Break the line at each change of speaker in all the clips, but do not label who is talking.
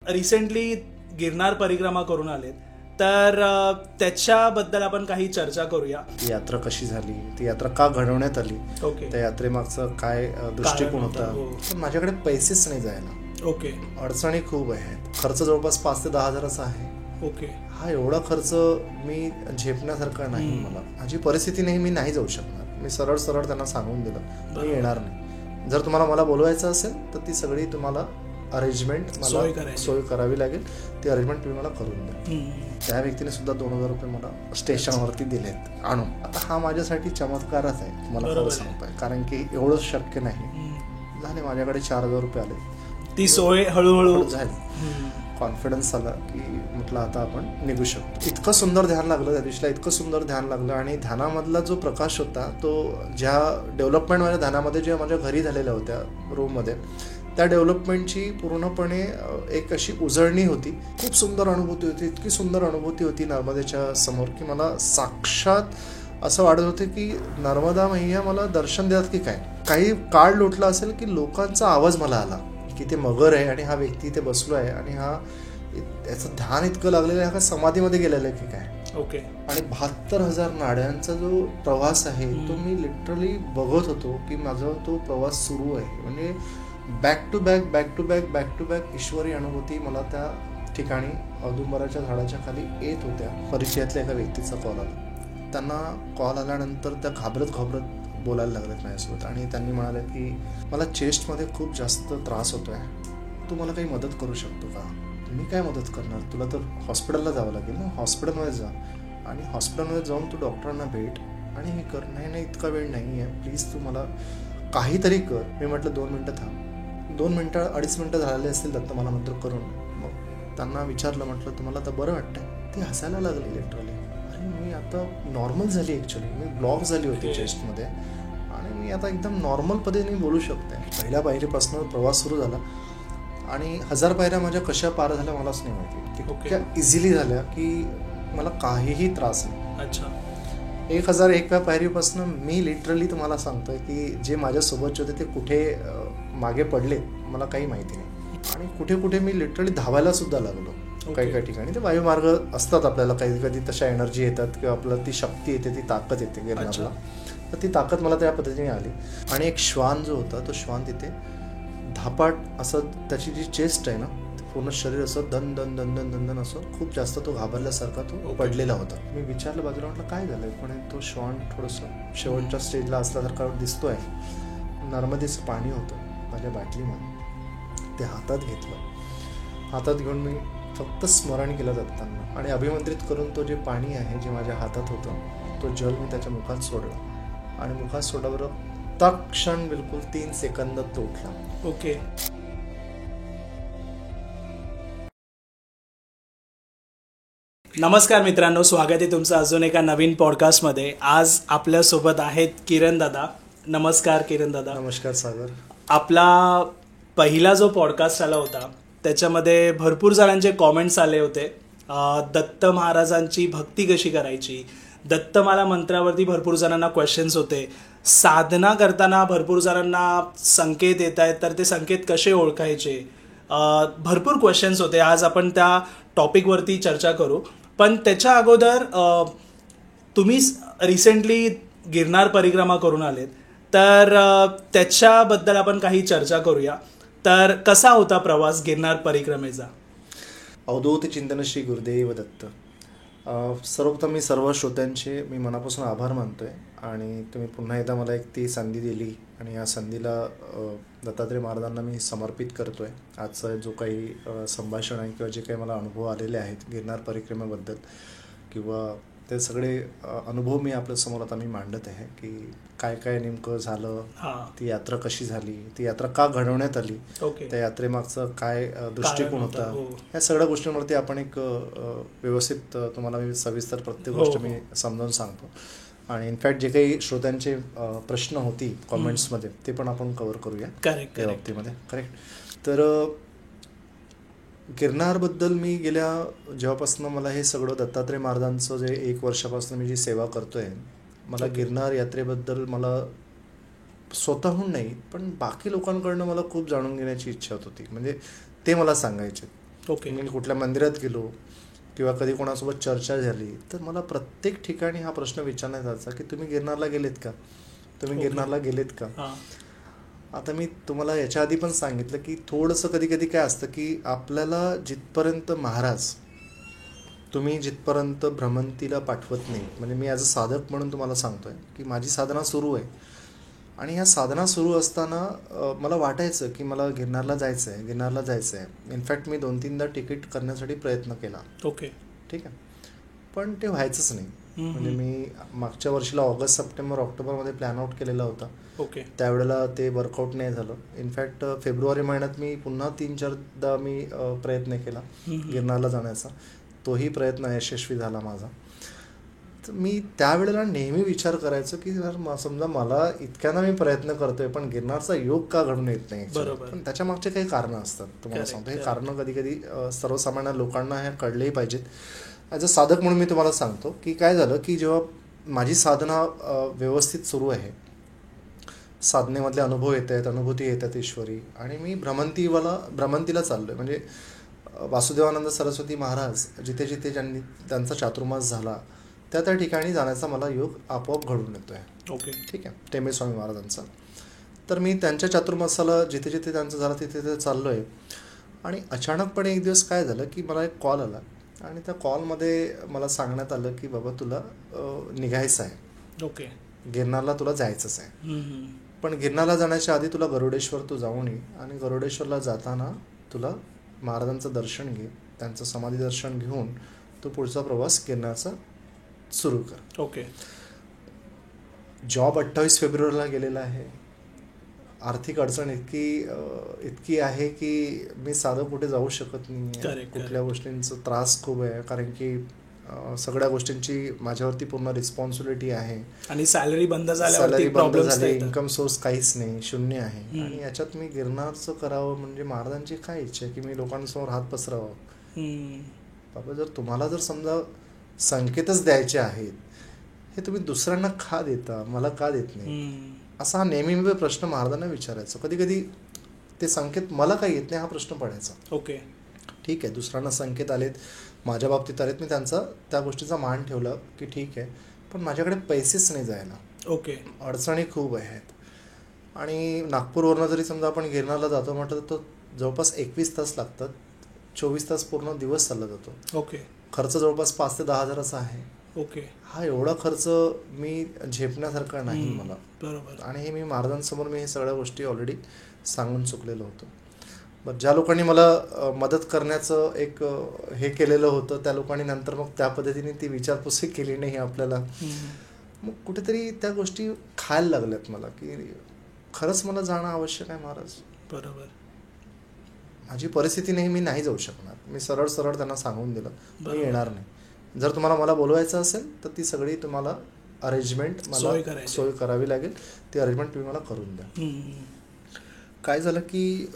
Recently Girnar परिक्रमा करून आलेत, तर त्याच्याबद्दल आपण काही चर्चा करूया.
ती यात्रा कशी झाली, ती यात्रा का घडवण्यात आली,
ओके,
त्या यात्रेमागचा काय दृष्टिकोन होता. पण माझ्याकडे पैसेच नाही जायला.
ओके,
अडचणी खूप आहेत. खर्च जवळपास 5 ते 10 हजाराचा आहे.
ओके,
हा एवढा खर्च मी झेपण्यासारखा नाही. मला माझी परिस्थिती नाही, मी नाही जाऊ शकणार. मी सरळ सरळ त्यांना सांगून दिलं मी येणार नाही. जर तुम्हाला मला बोलवायचं असेल तर ती सगळी तुम्हाला अरेंजमेंट मला सोय करावी लागेल. ती अरेंजमेंट तुम्ही मला करून द्या. त्या व्यक्तीने सुद्धा 2000 रुपये मला स्टेशनवरती दिलेत आणून. आता हा माझ्यासाठी चमत्कारच आहे, मला खरं सांगतोय, कारण की एवढंच शक्य नाही. झाले माझ्याकडे 4000 रुपये आले.
ती सोय हळूहळू
झाली. कॉन्फिडन्स आला की म्हटलं आता आपण निघू शकतो. इतकं सुंदर ध्यान लागलं त्या दिवशीला, इतकं सुंदर ध्यान लागलं. आणि ध्यानामधला जो प्रकाश होता तो ज्या डेव्हलपमेंट ध्यानामध्ये ज्या माझ्या घरी झालेल्या होत्या रूममध्ये, त्या डेव्हलपमेंटची पूर्णपणे एक अशी उजळणी होती. खूप सुंदर अनुभूती होती. इतकी सुंदर अनुभूती होती नर्मदेच्या समोर की मला साक्षात असं वाटत होते की नर्मदा मैया मला दर्शन देतात की काय. काही काळ लोटला असेल की लोकांचा आवाज मला आला की ते मगर आहे आणि हा व्यक्ती इथे बसलो आहे आणि हा याचं ध्यान इतकं लागलेलं आहे, हा समाधीमध्ये गेलेला आहे की काय.
ओके.
आणि 72,000 नाड्यांचा जो प्रवास आहे तो मी लिटरली बघत होतो की माझा तो प्रवास सुरू आहे. म्हणजे back to back back to back back to back ईश्वरी अनुभूती मला त्या ठिकाणी औदुंबराच्या झाडाच्या खाली येत होत्या. परिचयातल्या एका व्यक्तीचा कॉल आला. त्यांना कॉल आल्यानंतर त्या घाबरत बोलायला लागलेत माझ्यासोबत आणि त्यांनी म्हणाले की मला चेस्टमध्ये खूप जास्त त्रास होतोय, तू मला काही मदत करू शकतो का. मी काय मदत करणार, तुला तर हॉस्पिटलला जावं लागेल ना. हॉस्पिटलमध्ये जा आणि हॉस्पिटलमध्ये जाऊन तू डॉक्टरांना भेट आणि हे कर. नाही इतका वेळ नाही आहे, प्लीज तू मला काहीतरी कर. मी म्हटलं 2 मिनटं थांब. 2 मिनटं 2.5 मिनटं झालेले असतील दत्त मला मंत्र करून. मग त्यांना विचारलं, म्हटलं तुम्हाला आता बरं वाटतंय. ती हसायला लागली लिटरली. आणि मी आता नॉर्मल झाली. ॲक्च्युली मी ब्लॉक झाली होती चेस्टमध्ये आणि मी आता एकदम नॉर्मल पद्धतीने बोलू शकते. पहिल्या पायरीपासून प्रवास सुरू झाला आणि 1000 पायऱ्या माझ्या कशा पार झाल्या मलाच नाही माहिती. इतक्या इझिली झाल्या की मला काहीही त्रास नाही.
अच्छा.
1001व्या पायरीपासून मी लिटरली तुम्हाला सांगतोय की जे माझ्यासोबतचे होते ते कुठे मागे पडले मला काही माहिती नाही. आणि कुठे कुठे मी लिटरली धावायला सुद्धा लागलो. काही ठिकाणी ते वायुमार्ग असतात आपल्याला, कधी तशा एनर्जी येतात किंवा आपल्याला ती शक्ती येते, ती ताकद येते गिरनारला. तर ती ताकद मला त्या पद्धतीने आली. आणि एक श्वान जो होता तो श्वान तिथे धापाट असं त्याची जी चेस्ट आहे ना, पूर्ण शरीर असं दन दन दन दन दन दन असं खूप जास्त तो घाबरल्यासारखा तो पडलेला होता. मी विचारलं बाजूला, म्हटलं काय झालंय. पण तो श्वान थोडंसं शेवटच्या स्टेजला असल्यासारखा दिसतोय. नर्मदेचं पाणी होतं माझ्या बाटलीमध्ये, ते हातात घेतलं. हातात घेऊन मी फक्त स्मरण केलं दत्तांना आणि अभिमंत्रित करून तो जे पाणी आहे जे माझ्या हातात होतं तो जल मी त्याच्या मुखात सोडला. आणि मुखात सोडल्याबरोबर तत्क्षण बिलकुल 3 सेकंदात तो उठला.
ओके. नमस्कार मित्रांनो, स्वागत आहे तुमचं अजून एका नवीन पॉडकास्टमध्ये. आज आपल्यासोबत आहेत किरण दादा. नमस्कार किरण दादा.
नमस्कार सागर.
आपला पहिला जो पॉडकास्ट आला होता त्याच्यामध्ये भरपूर जणांचे कॉमेंट्स आले होते. दत्त महाराजांची भक्ती कशी करायची, दत्तमाला मंत्रावरती भरपूर जणांना क्वेश्चन्स होते. साधना करताना भरपूर जणांना संकेत येत आहेत, तर ते संकेत कसे ओळखायचे, भरपूर क्वेश्चन्स होते. आज आपण त्या टॉपिकवरती चर्चा करू. पण त्याच्या अगोदर तुम्ही रिसेंटली गिरनार परिक्रमा करून आलेत, तर त्याच्याबद्दल आपण काही चर्चा करूया. तर कसा होता प्रवास गिरनार परिक्रमेचा.
अवधूत चिंतन श्री गुरुदेव दत्त. सर्वप्रथम मी सर्व श्रोत्यांचे मी मनापासून आभार मानतोय आणि तुम्ही पुन्हा एकदा मला एक ती संधी दिली आणि या संधीला दत्तात्रय महाराजांना मी समर्पित करतोय. आजचं जो काही संभाषण आहे किंवा जे काही मला अनुभव आलेले आहेत गिरनार परिक्रमेबद्दल किंवा ते सगळे अनुभव मी आपल्यासमोर आता मी मांडत आहे की काय काय नेमकं झालं, ती यात्रा कशी झाली, ती यात्रा का घडवण्यात आली, त्या यात्रेमागचा काय दृष्टिकोन होता, या सगळ्या गोष्टींवरती आपण एक व्यवस्थित तुम्हाला मी सविस्तर प्रत्येक गोष्ट मी समजावून सांगतो. आणि इनफॅक्ट जे काही श्रोत्यांचे प्रश्न होती कॉमेंट्समध्ये ते पण आपण कव्हर करूया त्या बाबतीमध्ये. करेक्ट. तर गिरनारबद्दल मी गेल्या जेव्हापासून मला हे सगळं दत्तात्रय महाराजांचं जे 1 वर्षापासून मी जी सेवा करतोय, मला गिरनार यात्रेबद्दल मला स्वतःहून नाही पण बाकी लोकांकडनं मला खूप जाणून घेण्याची इच्छा होती. म्हणजे ते मला सांगायचे
ओके.
मी कुठल्या मंदिरात गेलो किंवा कधी कोणासोबत चर्चा झाली तर मला प्रत्येक ठिकाणी हा प्रश्न विचारण्यात यायचा की तुम्ही गिरनारला गेलेत का, तुम्ही गिरनारला गेलेत का. आता मी तुम्हाला याच्या आधी पण सांगितलं की थोडंसं कधी कधी काय असतं की आपल्याला जिथपर्यंत महाराज, तुम्ही जिथपर्यंत भ्रमंतीला पाठवत नाही, म्हणजे मी ॲज अ साधक म्हणून तुम्हाला सांगतोय की माझी साधना सुरू आहे आणि ह्या साधना सुरू असताना मला वाटायचं की मला गिरनारला जायचं आहे, गिरनारला जायचं आहे. इनफॅक्ट मी 2-3दा तिकीट करण्यासाठी प्रयत्न केला.
ओके.
ठीक आहे, पण ते व्हायचंच नाही. म्हणजे मी मागच्या वर्षीला ऑगस्ट, सप्टेंबर, ऑक्टोबरमध्ये प्लॅन आउट केलेला होता.
ओके.
त्यावेळेला ते वर्कआउट नाही झालं. इनफॅक्ट फेब्रुवारी महिन्यात मी पुन्हा 3-4दा मी प्रयत्न केला गिरनारला जाण्याचा. तोही प्रयत्न यशस्वी झाला माझा. तर मी त्यावेळेला नेहमी विचार करायचो की जर समजा मला इतक्याना मी प्रयत्न करतोय पण गिरनारचा योग का घडून येत नाही. पण त्याच्या मागचे काही कारणं असतात, तुम्हाला सांगतो. हे कारणं कधी कधी सर्वसामान्य लोकांना हे कळलेही पाहिजेत. ॲज अ साधक म्हणून मी तुम्हाला सांगतो की काय झालं की जेव्हा माझी साधना व्यवस्थित सुरू आहे, साधनेमधले अनुभव येत आहेत, अनुभूती येत आहेत ईश्वरी, आणि मी भ्रमंतीला चाललो आहे. म्हणजे वासुदेवानंद सरस्वती महाराज जिथे जिथे ज्यांनी त्यांचा चातुर्मास झाला त्या ठिकाणी जाण्याचा मला योग आपोआप घडून येतो आहे.
ओके.
ठीक आहे, टेंबे स्वामी महाराजांचा. तर मी त्यांच्या चातुर्मासाला जिथे जिथे त्यांचं झालं तिथे तिथे चाललो आहे. आणि अचानकपणे एक दिवस काय झालं की मला एक कॉल आला आणि त्या कॉलमध्ये मला सांगण्यात आलं की बाबा तुला निघायचं आहे.
ओके.
गिरनारला तुला जायचंच आहे, पण गिरनारला जाण्याच्या आधी तुला गरुडेश्वर तू जाऊन ये आणि गरुडेश्वरला जाताना तुला महाराजांचं दर्शन घे, त्यांचं समाधी दर्शन घेऊन तू पुढचा प्रवास गिरनारचा सुरू कर.
ओके.
जॉब 28 फेब्रुवारीला गेलेला आहे. आर्थिक अडचण इतकी आहे की मी साधं कुठे जाऊ शकत नाही. कुठल्या गोष्टींचा त्रास खूप आहे, कारण की सगळ्या गोष्टींची माझ्यावरती पूर्ण रिस्पॉन्सिबिलिटी आहे.
आणि सॅलरी बंद
झाली, इन्कम सोर्स काहीच नाही, शून्य आहे. आणि याच्यात मी गिरनारचं करावं म्हणजे महाराजांची काय इच्छा आहे की मी लोकांसमोर हात पसरावं. बाबा जर तुम्हाला जर समजा संकेतच द्यायचे आहेत, हे तुम्ही दुसऱ्यांना का देता, मला का देत नाही, असा हा नेहमी मी प्रश्न महाराजांना विचारायचो. कधी कधी ते संकेत मला काही येत नाही हा प्रश्न पडायचा.
ओके.
ठीक आहे, दुसऱ्यांना संकेत आलेत, माझ्या बाबतीत आलेत, मी त्या गोष्टीचा मान ठेवला की ठीक आहे, पण माझ्याकडे पैसेच नाही जायला.
ओके.
अडचणी खूप आहेत. आणि नागपूरवरनं जरी समजा आपण गिरनारला जातो म्हटलं तर तो जवळपास 21 तास लागतात, 24 तास पूर्ण दिवस चालला जातो.
ओके.
खर्च जवळपास 5,000 ते 10,000 आहे.
ओके.
हा एवढा खर्च मी झेपण्यासारखा नाही मला.
बरोबर.
आणि हे मी महाराजांसमोर मी हे सगळ्या गोष्टी ऑलरेडी सांगून चुकलेलो होतो. बरं, ज्या लोकांनी मला मदत करण्याचं एक हे केलेलं होतं त्या लोकांनी नंतर मग त्या पद्धतीने ती विचारपूसही केली नाही आपल्याला. मग कुठेतरी त्या गोष्टी खायला लागल्यात मला की खरंच मला जाणं आवश्यक आहे महाराज.
बरोबर.
माझी परिस्थिती नाही, मी नाही जाऊ शकणार. मी सरळ त्यांना सांगून दिलं मी येणार नाही. जर तुम्हाला मला बोलवायचं असेल तर ती सगळी तुम्हाला अरेंजमेंट मला सोय करावी लागेल, ती अरेंजमेंट तुम्ही मला करून द्या. काय झालं की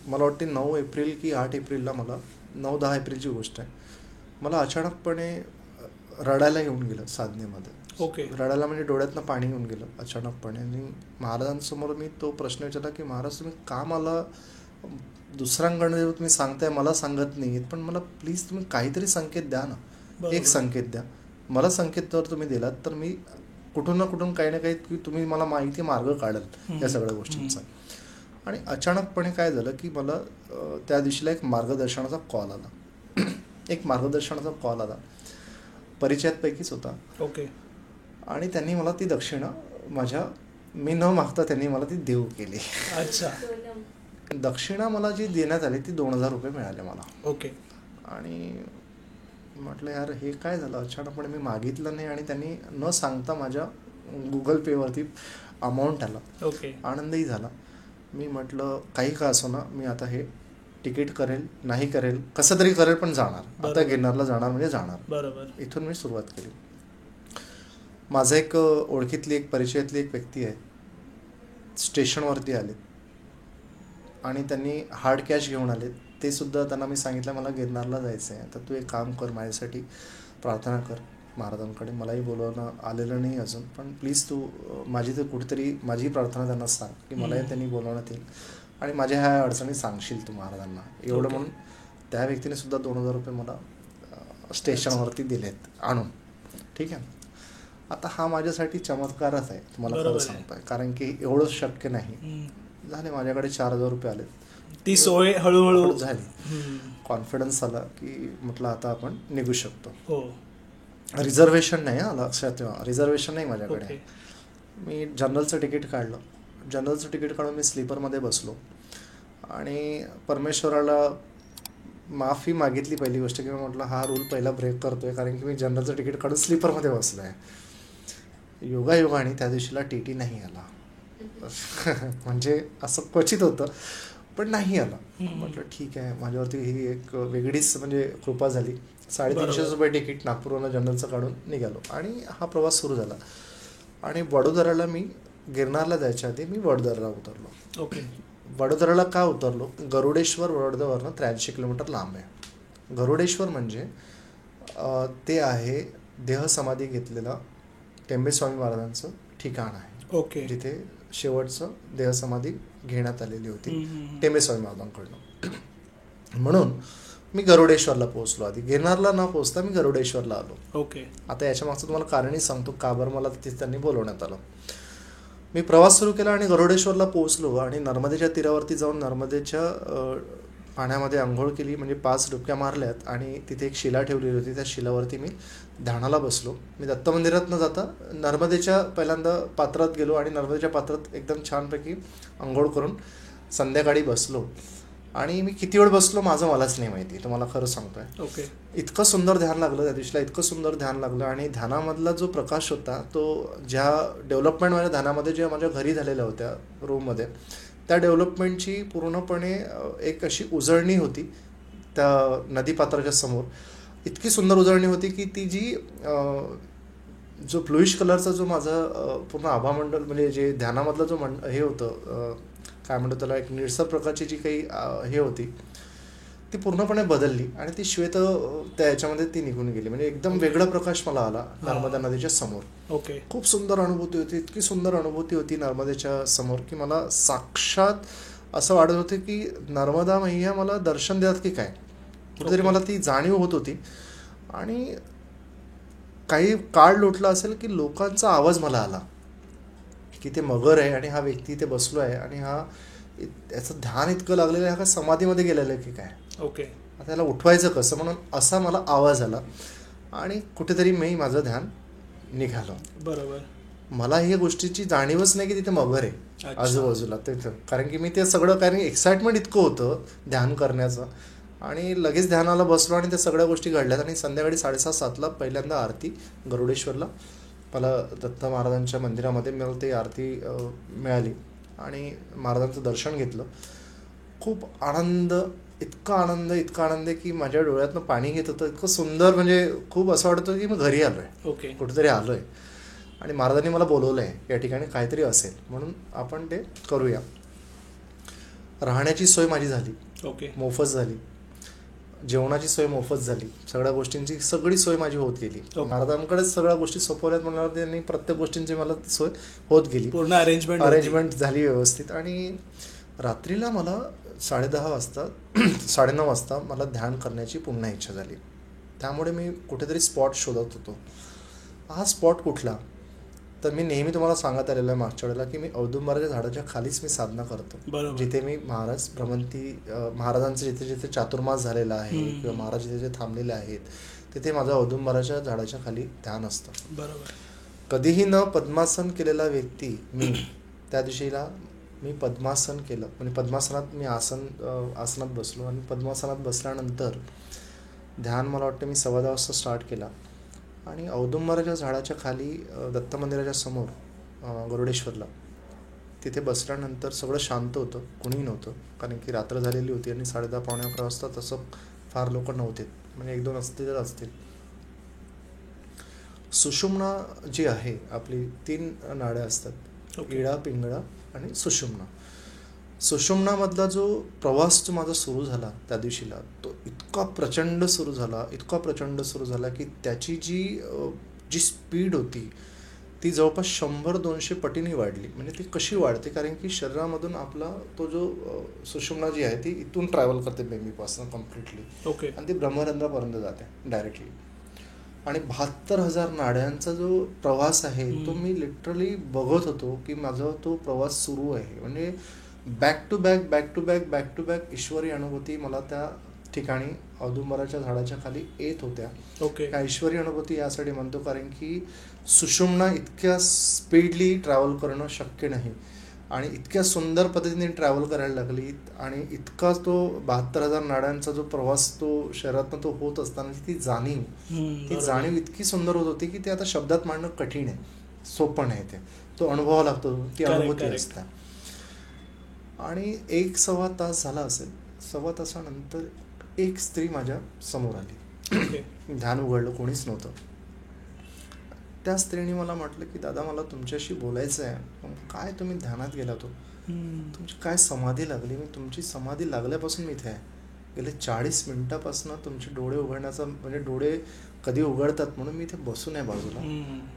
मला वाटते 9 एप्रिल की 8 एप्रिलला मला 9-10 एप्रिलची गोष्ट आहे, मला अचानकपणे रडायला येऊन गेलं साधनेमध्ये.
ओके.
रडायला म्हणजे डोळ्यातनं पाणी येऊन गेलं अचानकपणे. आणि महाराजांसमोर मी तो प्रश्न विचारला की महाराज तुम्ही का मला दुसऱ्यांकडनं तुम्ही सांगताय, मला सांगत नाही, पण मला प्लीज तुम्ही काहीतरी संकेत द्या ना, एक संकेत द्या. मला संकेत जर तुम्ही दिलात तर मी कुठून ना कुठून काही ना काही की तुम्ही मला माहिती मार्ग काढाल या सगळ्या गोष्टींचा. आणि अचानकपणे काय झालं की मला त्या दिवशीला एक मार्गदर्शनाचा कॉल आला. परिचयात पैकीच होता.
ओके.
आणि त्यांनी मला ती दक्षिणा मी न मागता त्यांनी मला ती देऊ केली.
अच्छा.
दक्षिणा मला जी देण्यात आली ती 2,000 रुपये मिळाले मला.
ओके.
आणि म्हटलं यार हे काय झालं, अचानकपणे मी मागितलं नाही आणि त्यांनी न सांगता माझ्या गुगल पेवरती अमाऊंट आला.
ओके.
आनंदही झाला. मी म्हटलं काही का असो ना, मी आता हे तिकीट करेल, नाही करेल, कसं तरी करेल, पण जाणार. आता गिरनारला जाणार म्हणजे जाणार.
बरोबर.
इथून मी सुरुवात केली. माझा एक ओळखीतली एक परिचयातली एक व्यक्ती आहे, स्टेशनवरती आले आणि त्यांनी हार्ड कॅश घेऊन आले. ते सुद्धा त्यांना मी सांगितलं मला गिरनारला जायचं आहे, तर तू एक काम कर, माझ्यासाठी प्रार्थना कर महाराजांकडे. मलाही बोलवणं आलेलं नाही अजून, पण प्लीज तू माझी तर कुठेतरी माझी प्रार्थना त्यांना सांग की मलाही त्यांनी बोलवण्यात येईल आणि माझ्या ह्या अडचणी सांगशील तू महाराजांना. एवढं म्हणून त्या व्यक्तीने सुद्धा 2,000 रुपये मला स्टेशनवरती दिलेत आणून. ठीक आहे. आता हा माझ्यासाठी चमत्कारच आहे, तुम्हाला खरं सांगतोय, कारण की एवढंच शक्य नाही. झाले माझ्याकडे 4,000 रुपये आले,
ती सोय हळूहळू
झाली. कॉन्फिडन्स आला की म्हटलं आता आपण निघू शकतो.
हो.
रिझर्वेशन नाही, लक्षात ठेवा, रिझर्वेशन नाही माझ्याकडे. मी जनरलचं तिकीट काढलं. जनरलचं तिकीट काढून मी स्लीपरमध्ये बसलो आणि परमेश्वराला माफी मागितली. पहिली गोष्ट की म्हटलं हा रूल पहिला ब्रेक करतोय, कारण की मी जनरलचं तिकीट काढून स्लीपरमध्ये बसलो आहे. योगायोगाने त्या दिवशीला TT नाही आला. म्हणजे असं क्वचित होतं, पण नाही आला. म्हटलं ठीक आहे, माझ्यावरती ही एक वेगळीच म्हणजे कृपा झाली. 350 रुपये तिकीट नागपूरवरून जनरलचं काढून निघालो आणि हा प्रवास सुरू झाला. आणि वडोदराला मी गिरनारला जायच्या आधी मी वडोदराला उतरलो.
ओके.
वडोदराला का उतरलो? गरुडेश्वर वडोदरावरनं 83 किलोमीटर लांब आहे. गरुडेश्वर म्हणजे ते आहे देहसमाधी घेतलेला टेंबेस्वामी महाराजांचं ठिकाण आहे.
ओके.
जिथे शेवटचं देहसमाधी घेण्यात आलेली होती टेंबेस्वामी महाराजांकडनं. म्हणून मी गरुडेश्वरला पोहोचलो. आधी गिरनारला न पोहोचता मी गरुडेश्वरला आलो.
ओके.
आता याच्या मागचं तुम्हाला कारणही सांगतो का बरं मला तिथे त्यांनी बोलवण्यात आलं. मी प्रवास सुरू केला आणि गरुडेश्वरला पोहोचलो आणि नर्मदेच्या तीरावरती जाऊन नर्मदेच्या पाण्यामध्ये आंघोळ केली, म्हणजे 5 डुबक्या मारल्यात आणि तिथे एक शिला ठेवलेली होती. त्या शिलावरती मी ध्यानाला बसलो. मी दत्त मंदिरात न जाता नर्मदेच्या पहिल्यांदा पात्रात गेलो आणि नर्मदेच्या पात्रात एकदम छानपैकी आंघोळ करून संध्याकाळी बसलो. आणि मी किती वेळ बसलो माझं मलाच नाही माहिती, तुम्हाला खरं सांगतोय.
ओके.
इतकं सुंदर ध्यान लागलं त्या दिवशीला, इतकं सुंदर ध्यान लागलं. आणि ध्यानामधला जो प्रकाश होता तो ज्या डेव्हलपमेंट माझ्या ध्यानामध्ये ज्या माझ्या घरी झालेल्या होत्या रूममध्ये, त्या डेव्हलपमेंटची पूर्णपणे एक अशी उजळणी होती त्या नदीपात्राच्या समोर. इतकी सुंदर उजळणी होती की ती जी जो ब्लूइश कलरचा जो माझा पूर्ण आभामंडल म्हणजे जे ध्यानामधलं जो हे होतं काय म्हणतो त्याला, एक निळसर प्रकारची जी काही हे होती ती पूर्णपणे बदलली आणि ती श्वेत त्या याच्यामध्ये ती निघून गेली. म्हणजे एकदम वेगळा प्रकाश मला आला नर्मदा नदीच्या समोर.
ओके.
खूप सुंदर अनुभूती होती, इतकी सुंदर अनुभूती होती नर्मदेच्या समोर की मला साक्षात असं वाटत होतं की नर्मदा मैया मला दर्शन देतात की काय, कुठेतरी मला ती जाणीव होत होती. आणि काही काळ लोटला असेल की लोकांचा आवाज मला आला की ते मगर आहे आणि हा व्यक्ती इथे बसलो आहे आणि हा याचं ध्यान इतकं लागलेलं आहे, हा समाधीमध्ये गेलेलं आहे की काय.
ओके.
आता त्याला उठवायचं कसं, म्हणून असा मला आवाज आला आणि कुठेतरी मी माझं ध्यान निघालो.
बरोबर.
मला ही गोष्टीची जाणीवच नाही की तिथे मगर आहे आजूबाजूला तिथं, कारण की मी ते सगळं, कारण एक्साइटमेंट इतकं होतं ध्यान करण्याचं. आणि लगेच ध्यानाला बसलो आणि त्या सगळ्या गोष्टी घडल्यात. आणि संध्याकाळी 6:30-7ला पहिल्यांदा आरती गरुडेश्वरला मला दत्त महाराजांच्या मंदिरामध्ये मला ती आरती मिळाली आणि महाराजांचं दर्शन घेतलं. खूप आनंद, इतका आनंद की माझ्या डोळ्यातनं पाणी घेत होतं. इतकं सुंदर, म्हणजे खूप असं वाटतं की मी घरी आलो आहे.
ओके.
कुठेतरी आलो आहे आणि महाराजांनी मला बोलवलं आहे या ठिकाणी काहीतरी असेल म्हणून आपण ते करूया. राहण्याची सोय माझी झाली.
ओके.
मोफत झाली. जेवणाची सोय मोफत झाली. सगळ्या गोष्टींची सगळी सोय माझी होत गेली. महाराजांकडेच सगळ्या गोष्टी सोपवल्यात म्हणल्यावर त्यांनी प्रत्येक गोष्टींची मला सोय होत गेली.
पूर्ण अरेंजमेंट
झाली व्यवस्थित. आणि रात्रीला मला 9:30 वाजता मला ध्यान करण्याची पुन्हा इच्छा झाली. त्यामुळे मी कुठेतरी स्पॉट शोधत होतो. हा स्पॉट कुठला, तर मी नेहमी तुम्हाला सांगत आलेलं आहे मागच्या वेळेला की मी औदुंबराच्या झाडाच्या खालीच मी साधना करतो. जिथे मी महाराज भ्रमंती महाराजांचं जिथे जिथे चातुर्मास झालेला आहे किंवा महाराज जिथे जिथे थांबलेले आहेत तिथे माझं औदुंबराच्या झाडाच्या खाली ध्यान असतं.
बरोबर.
कधीही न पद्मासन केलेला व्यक्ती मी त्या दिवशीला मी पद्मासन केलं. म्हणजे पद्मासनात मी आसनात बसलो आणि पद्मासनात बसल्यानंतर ध्यान मला वाटतं मी 10:15 वाजता स्टार्ट केला. आणि औदुंबराच्या झाडाच्या खाली दत्त मंदिराच्या समोर गरुडेश्वरला तिथे बसल्यानंतर सगळं शांत होतं, कुणीही नव्हतं, कारण की रात्र झालेली होती आणि 10:30-11 वाजता तसं फार लोक नव्हते, म्हणजे 1-2 असतील. सुषुम्ना जी आहे आपली 3 नाड्या असतात, इडा, पिंगळा आणि सुषुम्ना. सुषुम्नामधला जो प्रवास जो माझा सुरू झाला त्या दिवशीला तो इतका प्रचंड सुरू झाला की त्याची जी स्पीड होती ती जवळपास 100-200 पटीने वाढली. म्हणजे ती कशी वाढते, कारण की शरीरामधून आपला तो जो सुषुम्ना जी आहे ती इथून ट्रॅव्हल करते बेंबीपासून कम्प्लिटली,
ओके.
आणि ती ब्रह्मरंध्रापर्यंत जाते डायरेक्टली. आणि 72,000 नाड्यांचा जो प्रवास आहे तो मी लिटरली बघत होतो की माझा तो प्रवास सुरू आहे. म्हणजे back to back back to back back to back ईश्वरी अनुभूती मला त्या ठिकाणी औदुंबराच्या झाडाच्या खाली येत होत्या.
ओके.
ईश्वरी अनुभूती यासाठी म्हणतो कारण की सुषुम्ना इतक्या स्पीडली ट्रॅव्हल करणं शक्य नाही, आणि इतक्या सुंदर पद्धतीने ट्रॅव्हल करायला लागली, आणि इतका तो 72,000 नाड्यांचा जो प्रवास तो शरीरातनं तो होत असताना ती जाणीव इतकी सुंदर होत होती की ते आता शब्दात मांडणं कठीण आहे, सोपं नाही. तो अनुभवावा लागतो, ती अनुभूती असते. आणि 1-1.25 तास झाला असेल. 1.25 तासानंतर एक स्त्री माझ्या समोर आली. ध्यान उघडलं, कोणीच नव्हतं. त्या स्त्रीने मला म्हटलं की दादा मला तुमच्याशी बोलायचं आहे. काय तुम्ही ध्यानात गेला, तो तुमची काय समाधी लागली? मी तुमची समाधी लागल्यापासून मी इथे आहे. गेले 40 मिनिटापासून तुमचे डोळे उघडण्याचा, म्हणजे डोळे कधी उघडतात म्हणून मी इथे बसून आहे बाजूला.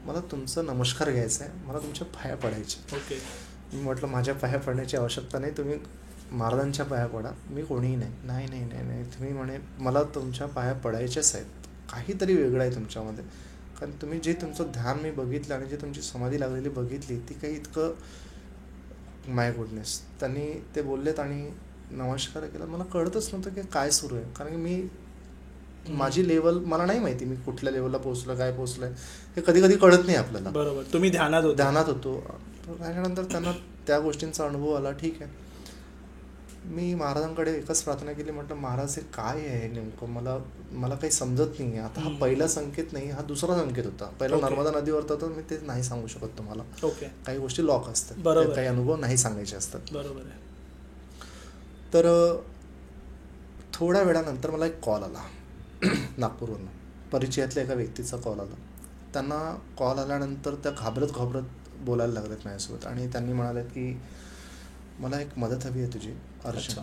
मला तुमचा नमस्कार घ्यायचा आहे, मला तुमच्या पाया पडायचे.
ओके.
मी म्हटलं माझ्या पाया पडण्याची आवश्यकता नाही, तुम्ही महाराजांच्या पाया पडा, मी कोणीही नाही. नाही नाही नाही नाही तुम्ही म्हणे मला तुमच्या पाया पडायच्याच आहेत. काहीतरी वेगळं आहे तुमच्यामध्ये, कारण तुम्ही जे तुमचं ध्यान मी बघितलं आणि जे तुमची समाधी लागलेली बघितली ती काही इतकं, माय गुडनेस. त्यांनी ते बोललेत आणि नमस्कार केला. मला कळतच नव्हतं की काय सुरू आहे, कारण की मी माझी लेवल मला नाही माहिती, मी कुठल्या लेवलला पोहोचलो, काय पोहोचलोय हे कधी कधी कळत नाही आपल्याला.
बरोबर. तुम्ही ध्यानात
होतो. त्याच्यानंतर त्यांना त्या गोष्टींचा अनुभव आला. ठीक आहे, मी महाराजांकडे एकच प्रार्थना केली, म्हटलं महाराज हे काय आहे नेमकं, मला काही समजत नाही. आता हा पहिला संकेत नाही, हा दुसरा संकेत होता. पहिला नर्मदा नदीवर होता, मी ते नाही सांगू शकत तुम्हाला.
ओके.
काही गोष्टी लॉक असतात, काही अनुभव नाही सांगायचे असतात.
बरोबर आहे.
तर थोड्या वेळानंतर मला एक कॉल आला नागपूरवरून, परिचयातल्या एका व्यक्तीचा कॉल आला. त्यांना कॉल आल्यानंतर त्या घाबरत बोलायला लागल्यात माझ्यासोबत, आणि त्यांनी म्हणाले की मला एक मदत हवी आहे तुझी अर्चना.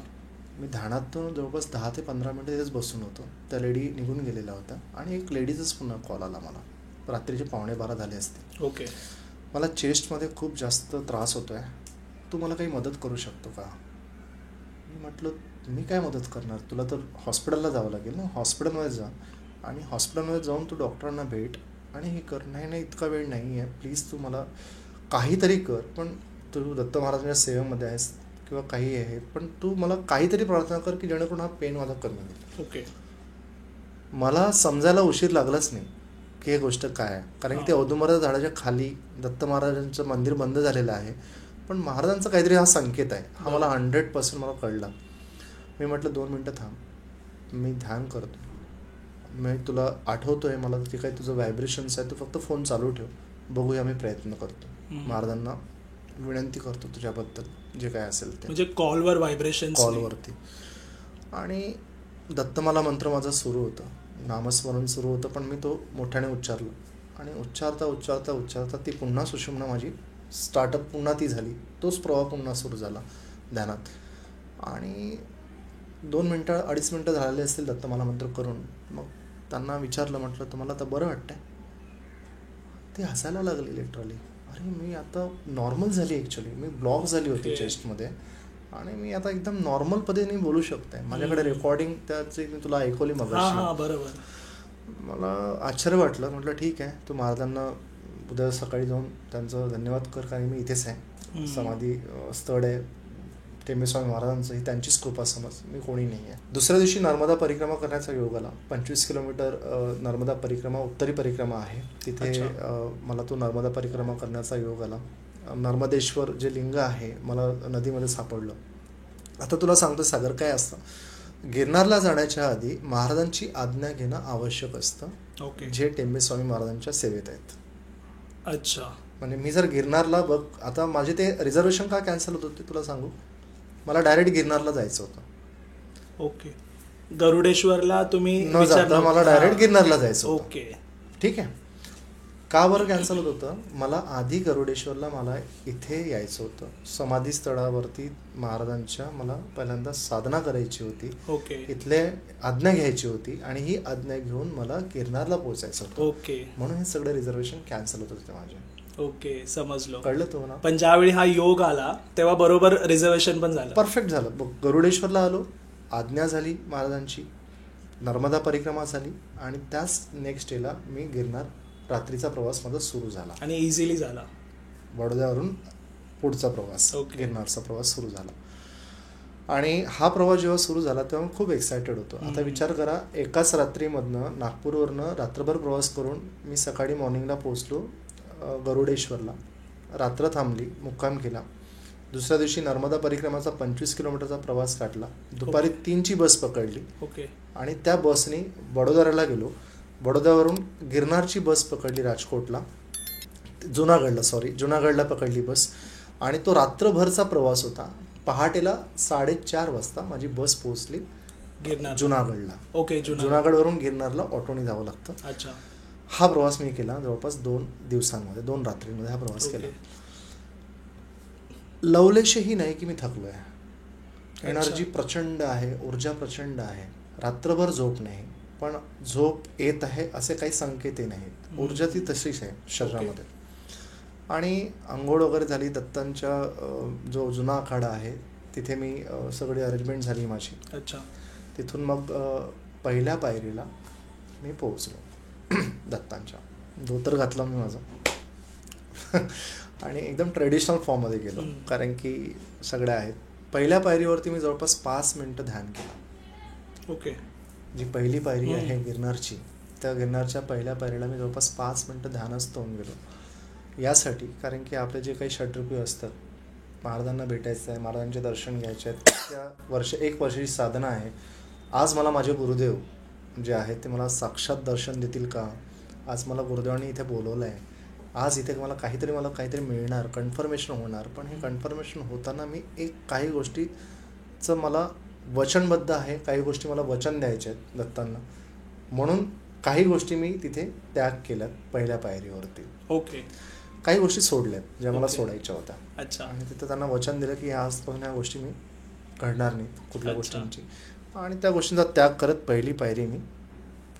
मी ध्यानातून जवळपास 10 ते 15 मिनिटं तिथेच बसून होतो. त्या लेडी निघून गेलेल्या होत्या, आणि एक लेडीजच पुन्हा कॉल आला मला. रात्रीचे 11:15 झाले असते.
ओके.
मला चेस्टमध्ये खूप जास्त त्रास होतो आहे, तू मला काही मदत करू शकतो का? मी म्हटलं मी काय मदत करणार, तुला तर हॉस्पिटलला जावं लागेल ना, हॉस्पिटलमध्ये जा, आणि हॉस्पिटलमध्ये जाऊन तू डॉक्टरांना भेट आणि हे कर. नाही इतका वेळ नाही आहे, प्लीज तू मला काहीतरी कर, पण तू दत्त महाराजांच्या सेवेमध्ये आहेस किंवा काही आहे, पण तू मला काहीतरी प्रार्थना कर की जेणेकरून हा पेन माझा कमी होईल.
ओके.
मला समजायला उशीर लागलाच नाही की हे गोष्ट काय आहे, कारण की ते औदुंबराच्या झाडाच्या खाली दत्त महाराजांचं मंदिर बंद झालेलं आहे, पण महाराजांचा काहीतरी हा संकेत आहे, हा मला 100% मला कळला. मी म्हटलं 2 मिनटं थांब, मी ध्यान करतो, मी तुला आठवतोय मला ते काही तुझं व्हायब्रेशन्स आहे, तू फक्त फोन चालू ठेव, बघूया मी प्रयत्न करतो. महाराजांना विनंती करतो तुझ्याबद्दल जे काय असेल ते,
म्हणजे कॉलवर व्हायब्रेशन,
कॉलवरती. आणि दत्तमाला मंत्र माझा सुरू होता, नामस्मरण सुरू होतं, पण मी तो मोठ्याने उच्चारलं, आणि उच्चारता ती पुन्हा सुषुम्ना माझी स्टार्टअप पुन्हा ती झाली, तोच प्रवाह पुन्हा सुरू झाला ध्यानात. आणि 2 मिनटं 2.5 मिनटं झालेले असतील दत्तमाला मंत्र करून. मग त्यांना विचारलं, म्हटलं तुम्हाला आता बरं वाटतंय? ती हसायला लागली लिटरली. अरे मी आता नॉर्मल झाली, ॲक्च्युली मी ब्लॉक झाली होती चेस्टमध्ये, आणि मी आता एकदम नॉर्मल पद्धतीने बोलू शकते. माझ्याकडे रेकॉर्डिंग त्याची मी तुला ऐकवली मगाशी.
बरोबर. मला
आश्चर्य वाटलं. म्हटलं ठीक आहे, तू महाराजांना उद्या सकाळी जाऊन त्यांचं धन्यवाद कर, कारण मी इथेच आहे, समाधी स्थळ आहे टेंबेस्वामी महाराजांचं, ही त्यांचीच कृपा समज, मी कोणी नाही आहे. दुसऱ्या दिवशी नर्मदा परिक्रमा करण्याचा योग आला. 25 किलोमीटर नर्मदा परिक्रमा, उत्तरी परिक्रमा आहे तिथे. मला तो नर्मदा परिक्रमा करण्याचा योग आला. नर्मदेश्वर जे लिंग आहे मला नदीमध्ये सापडलं. आता तुला सांगतो सागर काय असतं, गिरनारला जाण्याच्या आधी महाराजांची आज्ञा घेणं आवश्यक असतं.
ओके.
जे टेंबेस्वामी महाराजांच्या सेवेत आहेत.
अच्छा.
म्हणजे मी जर गिरनारला बघ, आता माझे ते रिझर्वेशन का कॅन्सल होत होते तुला सांगू, मला डायरेक्ट गिरनारला जायचं होतं.
ओके. गरुडेश्वरला तुम्ही
न जाता मला डायरेक्ट गिरनारला जायचं होतं.
ओके.
ठीक आहे. का बरं कॅन्सल होत होतं, मला आधी गरुडेश्वरला मला इथे यायचं होतं, समाधी स्थळावरती महाराजांच्या मला पहिल्यांदा साधना करायची होती.
ओके.
इथले आज्ञा घ्यायची होती, आणि ही आज्ञा घेऊन मला गिरनारला पोहोचायचं होतं.
ओके.
म्हणून हे सगळे रिझर्वेशन कॅन्सल होत होते माझे.
ओके, समजलो.
कळलं तुम्हाला?
पण ज्यावेळी हा योग आला तेव्हा बरोबर रिझर्वेशन पण झालं.
परफेक्ट झालं. बघ, गरुडेश्वरला आलो, आज्ञा झाली महाराजांची, नर्मदा परिक्रमा झाली आणि त्याच नेक्स्ट डेला मी गिरनार रात्रीचा प्रवास माझा सुरू झाला
आणि इझिली झाला.
बडोद्यावरून पुढचा प्रवास,
Okay.
गिरनारचा प्रवास सुरू झाला. आणि हा प्रवास जेव्हा सुरू झाला तेव्हा खूप एक्सायटेड होतो. आता विचार करा, एकाच रात्रीमधनं नागपूरवरनं रात्रभर प्रवास करून मी सकाळी मॉर्निंगला पोहोचलो गरुडेश्वरला, रात्र थांबली, मुक्काम केला. दुसऱ्या दिवशी नर्मदा परिक्रमाचा 25 किलोमीटरचा प्रवास काढला, दुपारी 3ची बस पकडली.
ओके.
आणि त्या बसने बडोद्याला गेलो. बडोद्यावरून गिरनारची बस पकडली राजकोटला, जुनागडला पकडली बस. आणि तो रात्रभरचा प्रवास होता. पहाटेला 4:30 वाजता माझी बस पोहोचली
गिरनार,
जुनागडला.
ओके.
जुनागडवरून गिरनारला ऑटोने जावं लागतं.
अच्छा.
हा प्रवास मी केला जवळपास 2 दिवसांमध्ये, 2 रात्रींमध्ये हा प्रवास केला. लवलेशही नाही की मी थकलोय. एनर्जी प्रचंड आहे, ऊर्जा प्रचंड आहे, रात्रभर झोप नाही, पण झोप येत आहे असे काही संकेतही नाहीत. ऊर्जा ती तशीच आहे शरीरामध्ये. आणि आंघोळ वगैरे झाली. दत्तांच्या जो जुना आखाडा आहे तिथे मी सगळी अरेंजमेंट झाली माझी.
अच्छा.
तिथून मग पहिल्या पायरीला मी पोहोचलो दत्तांच्या. धोतर घातला मी माझा आणि एकदम ट्रेडिशनल फॉर्ममध्ये गेलो, कारण की सगळ्या आहेत. पहिल्या पायरीवरती मी जवळपास 5 मिनिटं ध्यान केलं.
ओके.
जी पहिली पायरी आहे गिरनारची, त्या गिरनारच्या पहिल्या पायरीला मी जवळपास 5 मिनिटं ध्यानच होऊन गेलो. यासाठी, कारण की आपले जे काही षटरूपी असतात, महाराजांना भेटायचं आहे, महाराजांचे दर्शन घ्यायचे आहेत, त्या 1 वर्षाची साधना आहे. आज मला माझे गुरुदेव जे आहेत ते मला साक्षात दर्शन देतील का? आज मला गुरुदेवांनी इथे बोलवलं आहे, आज इथे मला काहीतरी मिळणार, कन्फर्मेशन होणार. पण हे कन्फर्मेशन होताना मी काही गोष्टीचं मला वचनबद्ध आहे, काही गोष्टी मला वचन द्यायचे आहेत दत्तांना, म्हणून काही गोष्टी मी तिथे त्याग केल्यात पहिल्या पायरीवरती.
ओके.
काही गोष्टी सोडल्यात ज्या मला सोडायच्या होत्या.
अच्छा.
आणि तिथं त्यांना वचन दिलं की आजपासून ह्या गोष्टी मी घडणार नाहीत, कुठल्या गोष्टींची. आणि त्या गोष्टींचा त्याग करत पहिली पायरी मी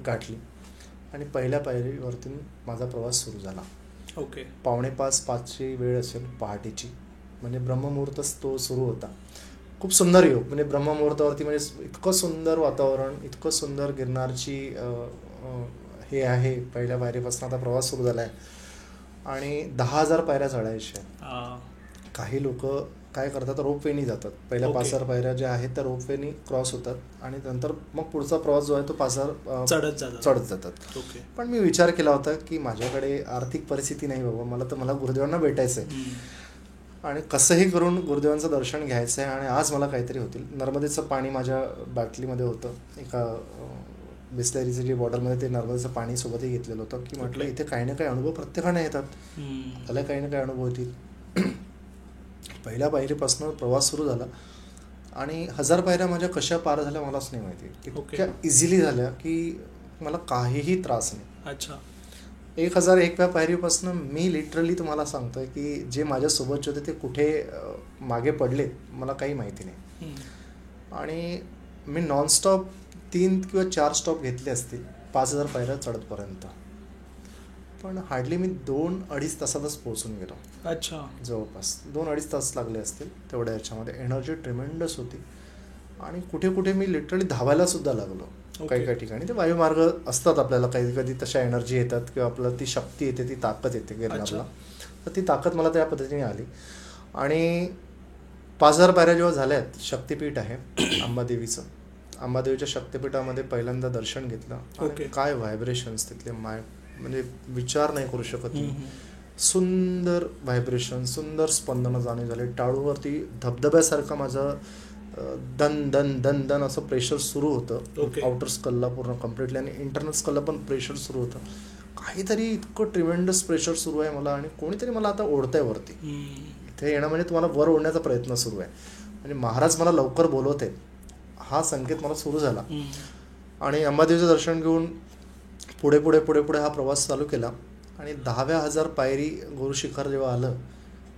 गाठली आणि पहिल्या पायरीवरती माझा प्रवास सुरू झाला.
ओके.
4:45-5ची वेळ असेल पहाटेची, म्हणजे ब्रह्ममुहूर्तच तो सुरू होता. खूप सुंदर योग, म्हणजे ब्रह्ममुहूर्तावरती, म्हणजे इतकं सुंदर वातावरण, इतकं सुंदर गिरनारची हे आहे. पहिल्या पायरीपासून आता प्रवास सुरू झाला आहे आणि 10,000 पायऱ्या चढायच्या. काही लोक काय करतात, रोपवेनी जातात. पहिल्या 5,000 पायऱ्या ज्या आहेत त्या रोपवेनी क्रॉस होतात आणि नंतर मग पुढचा प्रवास जो आहे तो 5,000 चढत जातात. पण मी विचार केला होता की माझ्याकडे आर्थिक परिस्थिती नाही बाबा, मला गुरुदेवांना भेटायचं आहे आणि कसंही करून गुरुदेवांचं दर्शन घ्यायचं आहे आणि आज मला काहीतरी होतील. नर्मदेचं पाणी माझ्या बाटलीमध्ये होतं, एका बिस्लरीचं जे बॉटलमध्ये ते नर्मदेचं पाणी सोबतही घेतलेलं होतं, की म्हटलं इथे काही ना काही अनुभव प्रत्येकाने येतात, त्याला काही ना काही अनुभव येतील. पहिल्या पायरीपासून प्रवास सुरू झाला आणि 1000 पायऱ्या माझ्या कशा पार झाल्या मलाच नाही माहिती. इतक्या इझिली झाल्या की मला काहीही त्रास नाही.
अच्छा.
1001व्या पायरीपासून मी लिटरली तुम्हाला सांगतोय की जे माझ्यासोबतचे होते ते कुठे मागे पडलेत मला काही माहिती नाही. आणि मी नॉनस्टॉप 3 किंवा 4 स्टॉप घेतले असतील 5,000 पायऱ्या चढतपर्यंत, पण हार्डली मी 2-2.5 तासातच पोहोचून गेलो.
अच्छा.
जवळपास 2-2.5 तास लागले असतील तेवढ्या याच्यामध्ये. एनर्जी ट्रिमेंडस होती आणि कुठे कुठे मी लिटरली धावायला सुद्धा लागलो. काही काही ठिकाणी ते वायुमार्ग असतात आपल्याला, कधी तशा एनर्जी येतात किंवा आपल्याला ती शक्ती येते, ती ताकद येते गिरनारला. तर ती ताकद मला त्या पद्धतीने आली. आणि 5,000 पायऱ्या जेव्हा झाल्यात, शक्तिपीठ आहे अंबादेवीचं, अंबादेवीच्या शक्तिपीठामध्ये पहिल्यांदा दर्शन घेतलं आणि काय व्हायब्रेशन्स तिथले, म्हणजे विचार नाही करू शकत. सुंदर व्हायब्रेशन, सुंदर स्पंदनं जाणीव झाले. टाळूवरती धबधब्यासारखं माझं दन दन दन दन असं प्रेशर सुरू होतं आउटर स्कलला पूर्ण कम्प्लिटली, आणि इंटरनल स्कलला पण प्रेशर सुरू होतं. काहीतरी इतकं ट्रिमेंडस प्रेशर सुरू आहे मला, आणि कोणीतरी मला आता ओढतंय वरती. इथे येणं म्हणजे तुम्हाला वर ओढण्याचा प्रयत्न सुरू आहे, म्हणजे महाराज मला लवकर बोलवते हा संकेत मला सुरू झाला. आणि अंबादेवीचं दर्शन घेऊन पुढे पुढे पुढे पुढे हा प्रवास चालू केला. आणि 10,000 पायरी गुरुशिखर जेव्हा आलं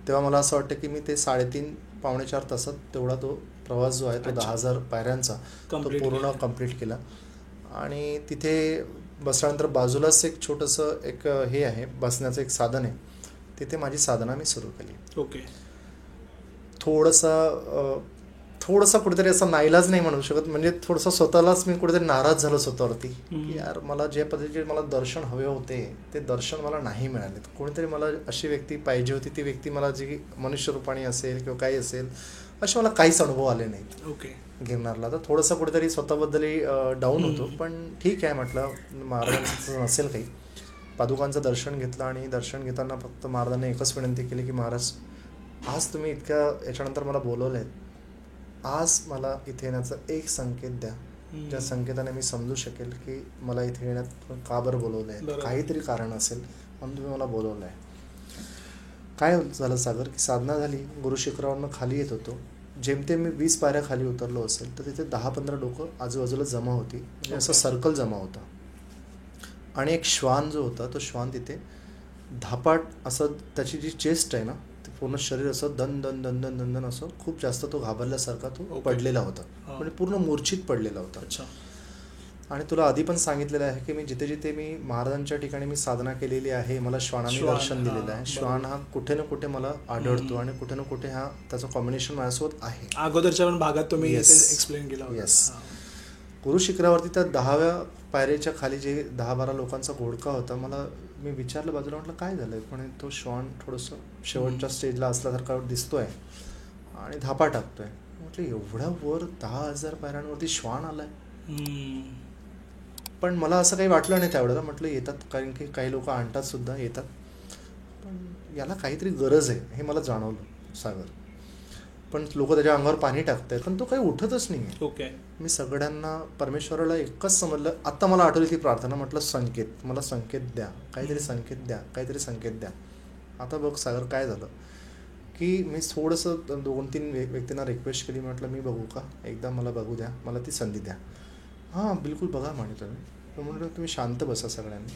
तेव्हा मला असं वाटतं की मी ते 3.5-4 तासात तेवढा तो प्रवास जो आहे तो 10,000 पायऱ्यांचा तो पूर्ण कंप्लीट केला. आणि तिथे बसल्यानंतर बाजूलाच एक छोटंसं एक हे आहे, बसण्याचं एक साधन आहे, तिथे माझी साधना मी सुरू केली.
ओके.
थोडासा कुठेतरी असा नाईलाज नाही म्हणू शकत, म्हणजे थोडंसं स्वतःलाच मी कुठेतरी नाराज झालो स्वतःवरती की यार मला ज्या पद्धतीचे मला दर्शन हवे होते ते दर्शन मला नाही मिळाले. कोणीतरी मला अशी व्यक्ती पाहिजे होती, ती व्यक्ती मला जी मनुष्य रूपाने असेल किंवा काही असेल असे मला काहीच अनुभव आले नाहीत.
ओके.
गिरनारला तर थोडंसं कुठेतरी स्वतःबद्दलही डाऊन होतो, पण ठीक आहे म्हटलं महाराजांचं नसेल काही. पादुकांचं दर्शन घेतलं आणि दर्शन घेताना फक्त महाराजांनी एकच विनंती केली की महाराज आज तुम्ही इतक्या याच्यानंतर मला बोलवलं आहे, आज मला इथे येण्याचा एक संकेत द्या ज्या संकेताने मी समजू शकेल की मला इथे येण्यात का बरं बोलवलं आहे, काहीतरी कारण असेल म्हणून तुम्ही मला बोलवलं आहे. काय झालं सागर की साधना झाली, गुरुशिखरावरनं खाली येत होतो, जेमतेम मी 20 पायऱ्या खाली उतरलो असेल तर तिथे 10-15 लोकं आजूबाजूला जमा होती, म्हणजे असं सर्कल जमा होता. आणि एक श्वान जो होता तो श्वान तिथे धापाट असं त्याची जी चेस्ट आहे ना ते पूर्ण शरीर असं दन दन दन दन दन दन असं खूप जास्त तो घाबरल्यासारखा तो पडलेला होता, म्हणजे पूर्ण मूर्छित पडलेला होता. आणि तुला आधी पण सांगितलेलं आहे की मी जिथे जिथे मी महाराजांच्या ठिकाणी मी साधना केलेली आहे मला श्वानाने दर्शन दिलेलं आहे. श्वान हा कुठे ना कुठे मला आढळतो आणि कुठे ना कुठे हा त्याचं कॉम्बिनेशन माझ्यासोबत आहे.
अगोदरच्या पण भागात तुम्ही एक्सप्लेन केला.
येस. गुरुशिखरावरती त्या 10व्या पायरीच्या खाली जे 10-12 लोकांचा घोडका होता, मला मी विचारलं बाजूला, म्हटलं काय झालंय, पण तो श्वान थोडंसं शेवटच्या स्टेजला असल्यासारखा दिसतोय आणि धापा टाकतोय. म्हटलं एवढ्या वर 10,000 पायऱ्यांवरती श्वान आलाय. पण मला असं काही वाटलं नाही त्यावेळेला. म्हटलं येतात, कारण की काही लोक आणतात सुद्धा, येतात, पण याला काहीतरी गरज आहे हे मला जाणवलं सागर. पण लोक त्याच्या अंगावर पाणी टाकतायत पण तो काही उठतच नाही आहे.
ओके.
मी सगळ्यांना परमेश्वराला एकच समजलं, आत्ता मला आठवली ती प्रार्थना, म्हटलं संकेत, मला संकेत द्या, काहीतरी संकेत द्या, काहीतरी संकेत द्या. आता बघ सागर काय झालं की मी थोडंसं 2-3 व्यक्तींना रिक्वेस्ट केली, म्हटलं मी बघू का, एकदा मला बघू द्या, मला ती संधी द्या. हां बिलकुल बघा म्हणे तुम्ही. म्हटलं तुम्ही शांत बसा सगळ्यांनी.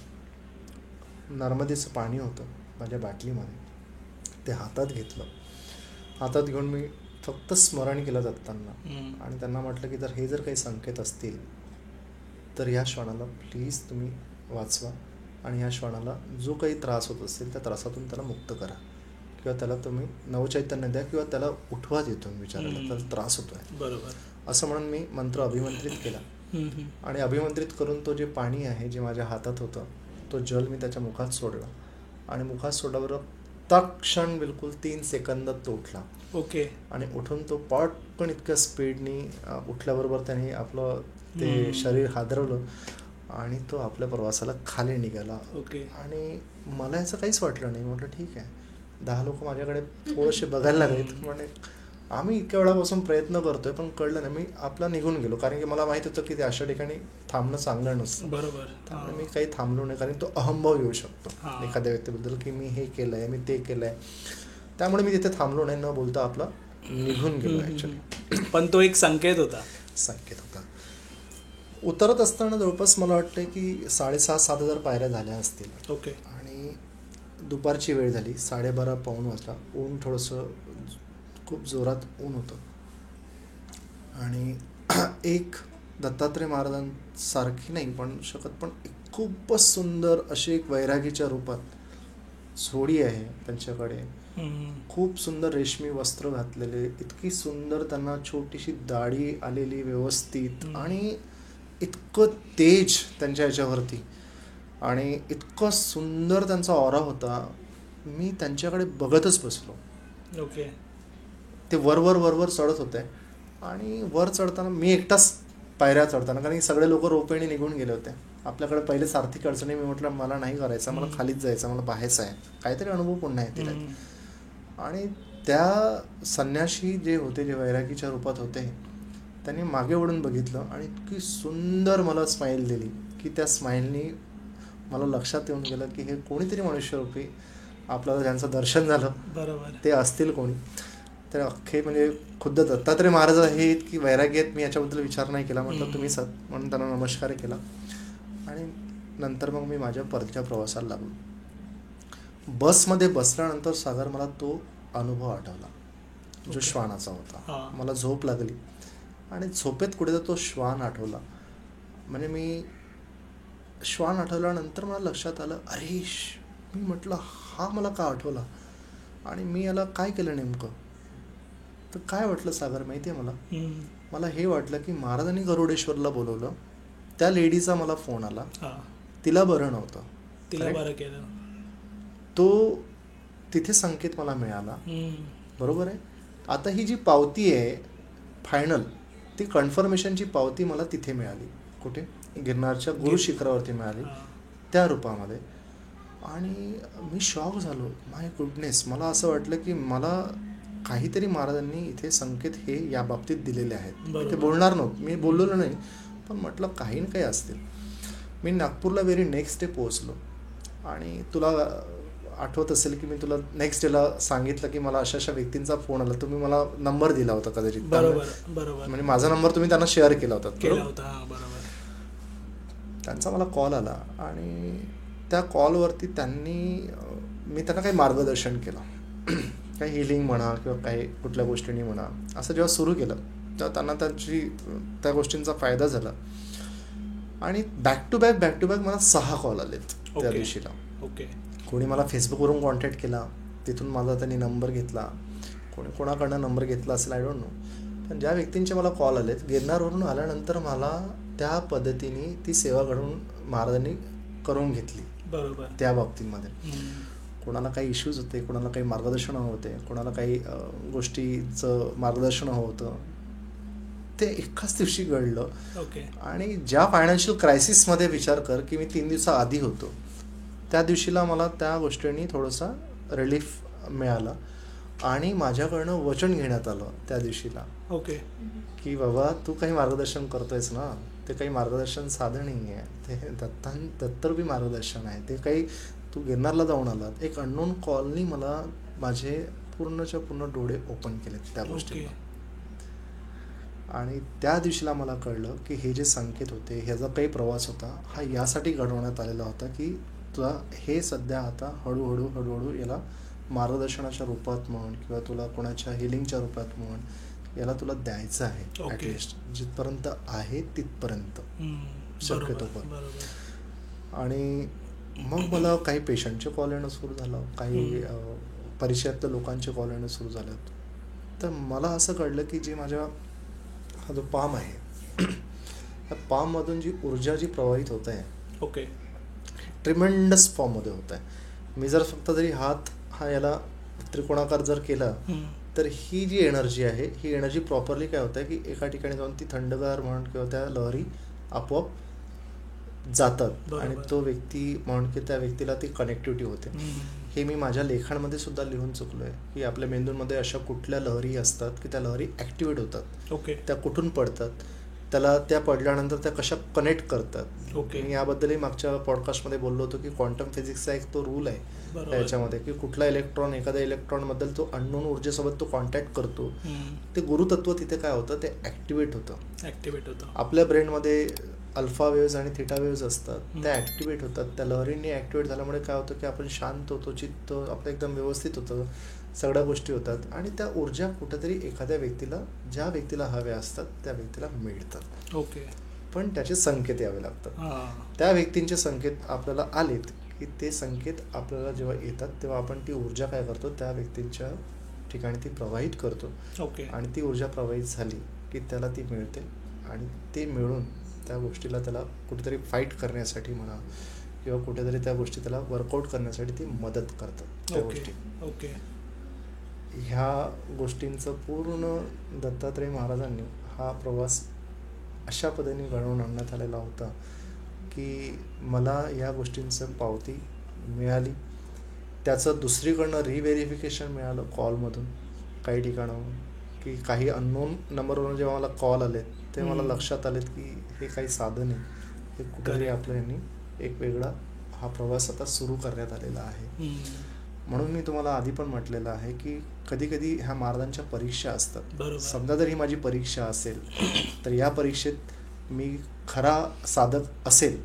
नर्मदेचं पाणी होतं माझ्या बाटलीमध्ये, ते हातात घेतलं. हातात घेऊन मी फक्त स्मरण केलं दत्तांना आणि त्यांना म्हटलं की हे जर काही संकेत असतील तर या श्वानाला प्लीज तुम्ही वाचवा आणि या श्वानाला जो काही त्रास होत असेल त्या त्रासातून त्याला मुक्त करा, किंवा त्याला तुम्ही नवचैतन्य द्या, किंवा त्याला उठवा देतो विचारायला, त्याला त्रास होतोय.
बरोबर.
असं म्हणून मी मंत्र अभिमंत्रित केला आणि अभिमंत्रित करून तो जे पाणी आहे जे माझ्या हातात होतं तो जल मी त्याच्या मुखात सोडला आणि मुखात सोडल्याबरोबर तत्क्षण बिलकुल 3 सेकंदात तो उठला.
ओके.
आणि उठून तो पटकन इतक्या स्पीडनी उठल्याबरोबर त्याने आपलं ते शरीर हादरवलं आणि तो आपल्या प्रवासाला खाली निघाला.
ओके.
आणि मला याचं काहीच वाटलं नाही. म्हटलं ठीक आहे, 10 लोक माझ्याकडे थोडेसे बघायला लागलेत, म्हणजे आम्ही इतक्या वेळापासून प्रयत्न करतोय पण कळलं नाही. मी आपला निघून गेलो, कारण की मला माहित होतं की ते अशा ठिकाणी थांबणं चांगलं नसतं.
बरोबर.
त्यामुळे मी काही थांबलो नाही, कारण तो अहंभाव येऊ शकतो एखाद्या व्यक्तीबद्दल की मी हे केलंय, मी ते केलंय. त्यामुळे मी तिथे थांबलो नाही, न बोलता आपला निघून गेलो ऍक्च्युअली.
पण तो एक संकेत होता.
उतरत असताना जवळपास मला वाटतं की 6,500-7,000 पायऱ्या झाल्या असतील.
ओके.
आणि दुपारची वेळ झाली, 12:30-1 वाजता. ऊन थोडंसं खूप जोरात ऊन होतं आणि एक दत्तात्रय महाराजांसारखी नाही पण शकत, पण खूपच सुंदर अशी एक वैरागीच्या रूपात जोडी आहे त्यांच्याकडे. खूप सुंदर रेशमी वस्त्र घातलेले, इतकी सुंदर त्यांना छोटीशी दाढी आलेली व्यवस्थित, आणि इतकं तेज त्यांच्या ह्याच्यावरती आणि इतकं सुंदर त्यांचा ऑरा होता. मी त्यांच्याकडे बघतच बसलो.
ओके.
ते वर चढत होते आणि वर चढताना मी एकटाच पायऱ्या चढताना, कारण की सगळे लोक रोपेने निघून गेले होते. आपल्याकडे पहिलेच आर्थिक अडचणी. मी म्हटलं मला नाही करायचं, मला खालीच जायचं, मला पाहायचं आहे, काहीतरी अनुभव पुन्हा येतील. आणि त्या संन्यासी जे होते, जे वैरागीच्या रूपात होते, त्यांनी मागे वळून बघितलं आणि इतकी सुंदर मला स्माईल दिली की त्या स्माईलनी मला लक्षात येऊन गेलं की हे कोणीतरी मनुष्यरूपी आपल्याला ज्यांचं दर्शन झालं, बरोबर, ते असतील कोणी. तर अख्खे म्हणजे खुद्द दत्तात्रय महाराज हे इतकी वैरागी आहेत, मी याच्याबद्दल विचार नाही केला. म्हटलं तुम्ही सत म्हणून त्यांना नमस्कार केला आणि नंतर मग मी माझ्या परतीच्या प्रवासाला लागलो. बसमध्ये बसल्यानंतर सागर मला तो अनुभव आठवला जो श्वानाचा होता. मला झोप लागली आणि झोपेत कुठेतरी तो श्वान आठवला. म्हणजे मी श्वान आठवल्यानंतर मला लक्षात आलं, अरे मी म्हटलं हा मला का आठवला आणि मी याला काय केलं नेमकं. तर काय वाटलं सागर माहिती आहे मला हे वाटलं की महाराजांनी गरुडेश्वरला बोलवलं, त्या लेडीचा मला फोन आला, तिला बरं नव्हतं,
तिला बरं केलं,
तो तिथे संकेत मला मिळाला. बरोबर आहे. आता ही जी पावती आहे फायनल, ती कन्फर्मेशनची पावती मला तिथे मिळाली. कुठे? गिरनारच्या गुरु शिखरावरती मिळाली त्या रूपामध्ये. आणि मी शॉक झालो. माय गुडनेस, मला असं वाटलं की मला काहीतरी महाराजांनी इथे संकेत हे या बाबतीत दिलेले आहेत. ते बोलणार नव्हतं, मी बोललो नाही, पण म्हटलं काही ना काही असतील. मी नागपूरला व्हेरी नेक्स्ट डे पोहोचलो आणि तुला आठवत असेल की मी तुला नेक्स्ट डेला सांगितलं की मला अशा अशा व्यक्तींचा फोन आला. तुम्ही मला नंबर दिला होता कदाचित,
बरोबर,
म्हणजे माझा नंबर तुम्ही त्यांना शेअर केला होता.
बरोबर.
त्यांचा मला कॉल आला आणि त्या कॉलवरती मी त्यांना काही मार्गदर्शन केलं, काही हिलिंग म्हणा किंवा काही कुठल्या गोष्टींनी म्हणा. असं जेव्हा सुरू केलं तेव्हा त्यांना त्या गोष्टींचा फायदा झाला. आणि बॅक टू बॅक मला 6 कॉल आलेत त्या दिवशीला. कोणी मला फेसबुकवरून कॉन्टॅक्ट केला, तिथून माझा त्यांनी नंबर घेतला, कोणाकडनं नंबर घेतला असेल आय डोंट नो. पण ज्या व्यक्तींचे मला कॉल आलेत, गिरनारवरून आल्यानंतर मला त्या पद्धतीने ती सेवा घडवून महाराजांनी करून घेतली.
बरोबर.
त्या बाबतीमध्ये कोणाला काही इश्यूज होते, कोणाला काही मार्गदर्शन होते, कोणाला काही गोष्टीचं मार्गदर्शन होतं, ते एकाच दिवशी घडलं. आणि ज्या फायनान्शियल क्रायसिसमध्ये विचार कर की मी 3 दिवसाआधी होतो, त्या दिवशीला मला त्या गोष्टींनी थोडंसं रिलीफ मिळालं. आणि माझ्याकडनं वचन घेण्यात आलं त्या दिवशीला की बाबा तू काही मार्गदर्शन करतोयस ना, ते काही मार्गदर्शन साधं नाही आहे, ते दत्तरूपी मार्गदर्शन आहे. ते काही तू गिरनारला जाऊन आलात, एक अननोन कॉलनी मला माझे पूर्णच्या पूर्ण डोळे ओपन केलेत त्या गोष्टीला. आणि त्या दिवशीला मला कळलं की हे जे संकेत होते, ह्याचा काही प्रवास होता, हा यासाठी घडवण्यात आलेला होता की तुला हे सध्या आता हळूहळू याला मार्गदर्शनाच्या रूपात म्हण किंवा तुला कोणाच्या हिलिंगच्या रूपात म्हण, याला तुला द्यायचं आहे. ॲटलिस्ट जिथपर्यंत आहे तिथपर्यंत शक्यतो पण. आणि मग मला काही पेशंटचे कॉल येणं सुरू झालं, काही परिचयातल्या लोकांचे कॉल येणं सुरू झालं. तर मला असं कळलं की जे माझ्या हा जो पाम आहे, त्या पाममधून जी ऊर्जा जी प्रवाहित होत आहे, ट्रिमेंडस फॉर्ममध्ये होत आहे. मी जर फक्त जरी हात हा याला त्रिकोणाकार जर केला तर ही जी एनर्जी आहे, ही एनर्जी प्रॉपरली काय होत आहे की एका ठिकाणी जाऊन ती थंडगार म्हण किंवा त्या लहरी आपोआप जातात आणि तो व्यक्ती म्हण की त्या व्यक्तीला ती कनेक्टिव्हिटी होते. हे मी माझ्या लेखांमध्ये सुद्धा लिहून चुकलो आहे की आपल्या मेंदूमध्ये अशा कुठल्या लहरी असतात की त्या लहरी ॲक्टिवेट होतात, त्या कुठून पडतात, त्याला त्या पडल्यानंतर त्या कशा कनेक्ट करतात. मी याबद्दलही मागच्या पॉडकास्टमध्ये बोललो होतो की क्वांटम फिजिक्सचा एक तो रूल आहे त्याच्यामध्ये की कुठला इलेक्ट्रॉन एखाद्या इलेक्ट्रॉनबद्दल तो अननोन ऊर्जेसोबत तो कॉन्टॅक्ट करतो, ते गुरुतत्व तिथे काय होतं, ते ॲक्टिवेट होतं. आपल्या ब्रेनमध्ये अल्फा वेव्ज आणि थिटा वेव्ज असतात, त्या ॲक्टिवेट होतात. त्या लहरींनी ॲक्टिवेट झाल्यामुळे काय होतं की आपण शांत होतो, चित्त आपलं एकदम व्यवस्थित होतं, सगळ्या गोष्टी होतात. आणि त्या ऊर्जा कुठेतरी एखाद्या व्यक्तीला, ज्या व्यक्तीला हव्या असतात त्या व्यक्तीला मिळतात. पण त्याचे संकेत यावे लागतात. त्या व्यक्तींचे संकेत आपल्याला आलेत की ते संकेत आपल्याला जेव्हा येतात तेव्हा आपण ती ऊर्जा काय करतो, त्या व्यक्तींच्या ठिकाणी ती प्रवाहित करतो. आणि ती ऊर्जा प्रवाहित झाली की त्याला ती मिळते आणि ते मिळून त्या गोष्टीला त्याला कुठेतरी फाईट करण्यासाठी म्हणा किंवा कुठेतरी त्या गोष्टी त्याला वर्कआउट करण्यासाठी ती मदत करतात त्या गोष्टी. ह्या गोष्टींचं पूर्ण दत्तात्रय महाराजांनी हा प्रवास अशा पद्धतीने घडवून आणण्यात आलेला होता की मला या गोष्टींचं पावती मिळाली. त्याचं दुसरीकडनं रिव्हेरिफिकेशन मिळालं कॉलमधून काही ठिकाणाहून की काही अननोन नंबरवरून जेव्हा मला कॉल आलेत ते मला लक्षात आलेत की हे काही साधन आहे, हे कुठेतरी आपल्या यांनी एक वेगळा हा प्रवास आता सुरू करण्यात आलेला आहे. म्हणून मी तुम्हाला आधी पण म्हटलेलं आहे की कधी कधी ह्या महाराजांच्या परीक्षा असतात. समजा जर ही माझी परीक्षा असेल तर या परीक्षेत मी खरा साधक असेल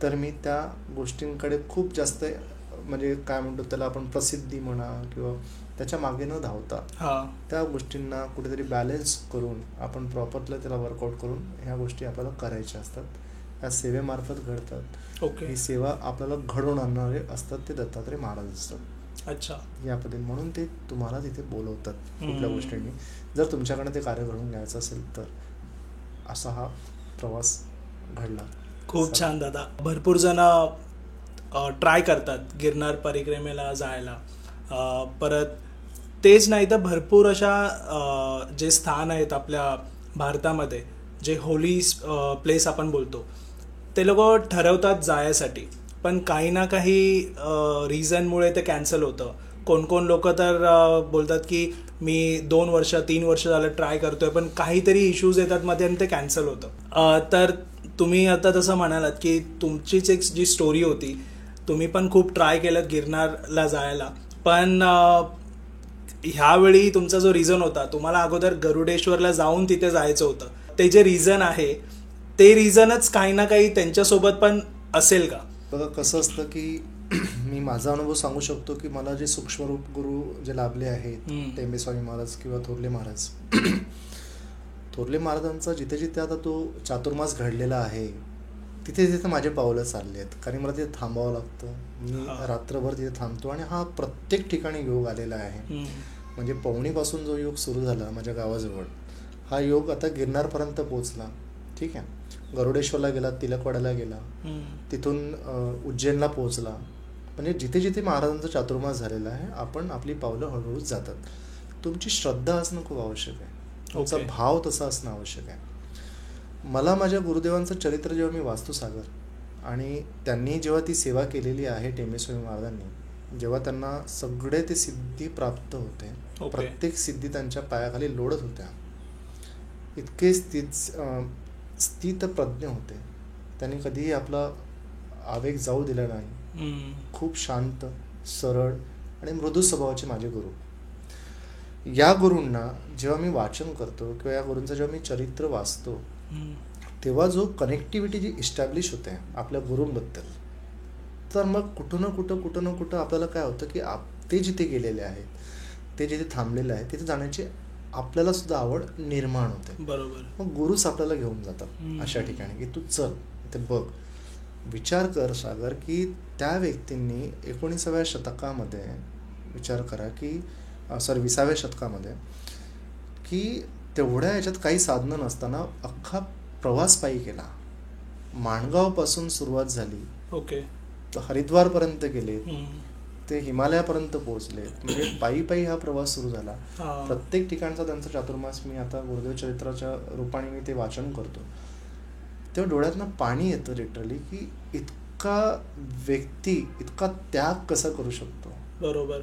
तर मी त्या गोष्टींकडे खूप जास्त म्हणजे काय म्हणतो त्याला आपण प्रसिद्धी म्हणा किंवा त्याच्या मागे न धावता त्या गोष्टींना कुठेतरी बॅलन्स करून आपण प्रॉपरली त्याला वर्कआउट करून ह्या गोष्टी आपल्याला करायच्या असतात. ह्या सेवेमार्फत घडतात.
ओके.
ही सेवा आपल्याला घडवून आणणारे असतात ते दत्तात्रय महाराज असतात.
अच्छा.
या पद्धतीने म्हणून ते तुम्हाला तिथे बोलवतात कुठल्या गोष्टींनी, जर तुमच्याकडे ते कार्य घडवून घ्यायचं असेल तर. असा हा प्रवास घडला.
खूप छान दादा. भरपूर जण ट्राय करतात गिरनार परिक्रमेला जायला, परत तेच नाही तर भरपूर अशा जे स्थान आहेत आपल्या भारतामध्ये जे होली प्लेस आपण बोलतो, ते लोक ठरवतात जायसाठी, पण काही ना काही रिझनमुळे ते कॅन्सल होतं. कोण लोक तर बोलतात की मी 2 वर्ष 3 वर्ष झालं ट्राय करतोय, पण काहीतरी इश्यूज येतात मध्ये आणि ते कॅन्सल होतं. तर तुम्ही आता तसं म्हणालात की तुमचीच एक जी स्टोरी होती, तुम्ही पण खूप ट्राय केलं गिरनारला जायला, पण ह्यावेळी तुमचा जो रिझन होता, तुम्हाला अगोदर गरुडेश्वरला जाऊन तिथे जायचं होतं. ते जे रिझन आहे ते रिझनच काही ना काही त्यांच्यासोबत पण असेल का?
बघा कसं असतं की मी माझा अनुभव सांगू शकतो की मला जे सूक्ष्मरूप गुरु जे लाभले आहेत, टेंबे स्वामी महाराज किंवा थोरले महाराज, थोरले महाराजांचा जिथे जिथे आता तो चातुर्मास घडलेला आहे तिथे तिथे माझे पावलं चालले आहेत. कारण मला तिथे थांबावं लागतं. मी रात्रभर तिथे थांबतो आणि हा प्रत्येक ठिकाणी योग आलेला आहे. म्हणजे पवणीपासून जो योग सुरू झाला माझ्या गावाजवळ, हा योग आता गिरनारपर्यंत पोहोचला. ठीक आहे. गरुडेश्वरला गेला, तिलकवाड्याला गेला, तिथून उज्जैनला पोहोचला. म्हणजे जिथे जिथे महाराजांचा चातुर्मास झालेला आहे, आपण आपली पावलं हळूहळू जातात. तुमची श्रद्धा असणं खूप आवश्यक आहे, तुमचा भाव तसा असणं आवश्यक आहे. मला माझ्या गुरुदेवांचं चरित्र जेव्हा मी वाचतो सागर, आणि त्यांनी जेव्हा ती सेवा केलेली आहे टेंबे स्वामी महाराजांनी, जेव्हा त्यांना सगळे ते सिद्धी प्राप्त होते, प्रत्येक सिद्धी त्यांच्या पायाखाली लोळत होत्या, इतके स्थित प्रज्ञ होते. त्यांनी कधीही आपला आवेग जाऊ दिला नाही. खूप शांत, सरळ आणि मृदू स्वभावाचे माझे गुरु. या गुरूंना जेव्हा मी वाचन करतो किंवा या गुरूंचं जेव्हा मी चरित्र वाचतो, तेव्हा जो कनेक्टिव्हिटी जी इस्टॅब्लिश होते आपल्या गुरूंबद्दल, तर मग कुठं ना कुठं आपल्याला काय होतं की ते जिथे गेलेले आहेत, ते जिथे थांबलेले आहेत, तिथे जाण्याची आपल्याला सुद्धा आवड निर्माण होते.
बरोबर.
मग गुरुच आपल्याला घेऊन जातात अशा ठिकाणी की तू चल ते बघ. विचार कर सागर की त्या व्यक्तींनी 19व्या शतकामध्ये, विचार करा की 20व्या शतकामध्ये, की तेवढ्या याच्यात काही साधनं नसताना अख्खा प्रवास पायी केला. माणगावपासून सुरुवात झाली, तर हरिद्वारपर्यंत गेले, ते हिमालयापर्यंत पोहोचले. म्हणजे पायी हा प्रवास सुरू झाला. प्रत्येक ठिकाणचा त्यांचा चातुर्मास मी आता गुरुदेव चरित्राच्या रूपाने मी ते वाचन करतो, तेव्हा डोळ्यातनं पाणी येतं लिटरली की इतका व्यक्ती इतका त्याग कसा करू शकतो.
बरोबर.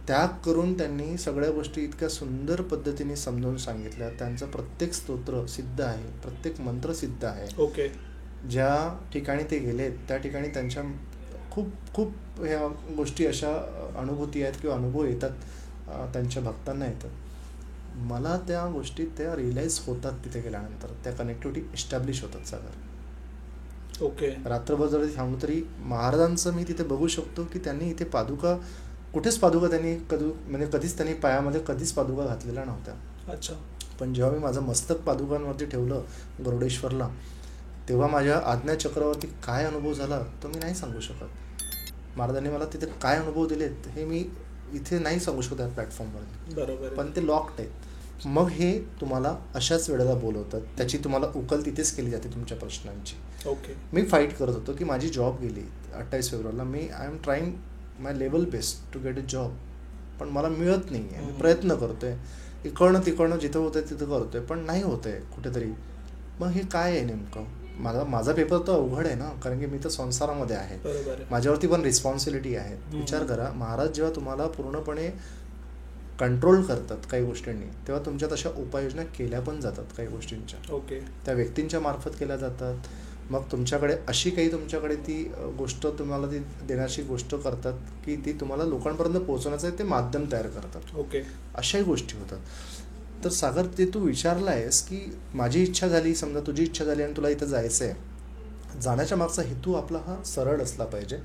त्याग करून त्यांनी सगळ्या गोष्टी इतक्या सुंदर पद्धतीने समजावून सांगितल्या. त्यांचं प्रत्येक स्तोत्र सिद्ध आहे, प्रत्येक मंत्र सिद्ध आहे. ज्या ठिकाणी ते गेलेत त्या ठिकाणी त्यांच्या खूप खूप ह्या गोष्टी अशा अनुभूती आहेत किंवा अनुभव येतात, त्यांच्या भक्तांना येतात. मला त्या गोष्टी त्या रिअलाइज होतात तिथे गेल्यानंतर, त्या कनेक्टिव्हिटी इस्टॅब्लिश होतात सागर. रात्रभर जरी थांबलो तरी महाराजांचं मी तिथे बघू शकतो की त्यांनी इथे पादुका, कुठेच पादुका त्यांनी म्हणजे कधीच त्यांनी पायामध्ये कधीच पादुका घातलेल्या नव्हत्या.
अच्छा.
पण जेव्हा मी माझं मस्तक पादुकांवरती ठेवलं गरुडेश्वरला, तेव्हा माझ्या आज्ञाचक्रावरती काय अनुभव झाला तो मी नाही सांगू शकत. महाराजांनी मला तिथे काय अनुभव दिलेत हे मी इथे नाही सांगू शकत या प्लॅटफॉर्मवर.
बरोबर.
पण ते लॉक्ड आहेत. मग हे तुम्हाला अशाच वेळेला बोलवतात, त्याची तुम्हाला उकल तिथेच केली जाते तुमच्या प्रश्नांची. मी फाईट करत होतो की माझी जॉब गेली 28 फेब्रुवारीला. I am trying my level best to get a job, पण मला मिळत नाही आहे. मी प्रयत्न करतोय, इकडनं तिकडनं जिथं होतंय तिथं करतोय, पण नाही होतंय कुठेतरी. मग हे काय आहे नेमकं? माझा पेपर तर अवघड आहे ना, कारण की मी तर संसारामध्ये आहे, माझ्यावरती पण रिस्पॉन्सिबिलिटी आहे. विचार करा, महाराज जेव्हा तुम्हाला पूर्णपणे कंट्रोल करतात काही गोष्टींनी, तेव्हा तुमच्यात अशा उपाययोजना केल्या पण जातात काही गोष्टींच्या. त्या व्यक्तींच्या मार्फत केल्या जातात. मग तुमच्याकडे अशी काही तुमच्याकडे ती गोष्ट तुम्हाला ती देण्याची गोष्ट करतात की ती तुम्हाला लोकांपर्यंत पोहोचवण्याचं ते माध्यम तयार करतात. अशाही गोष्टी होतात. तर सागर, ते तू विचारलं आहेस की माझी इच्छा झाली, समजा तुझी इच्छा झाली आणि तुला इथं जायचं आहे, जाण्याच्या मागचा हेतू आपला हा सरळ असला पाहिजे.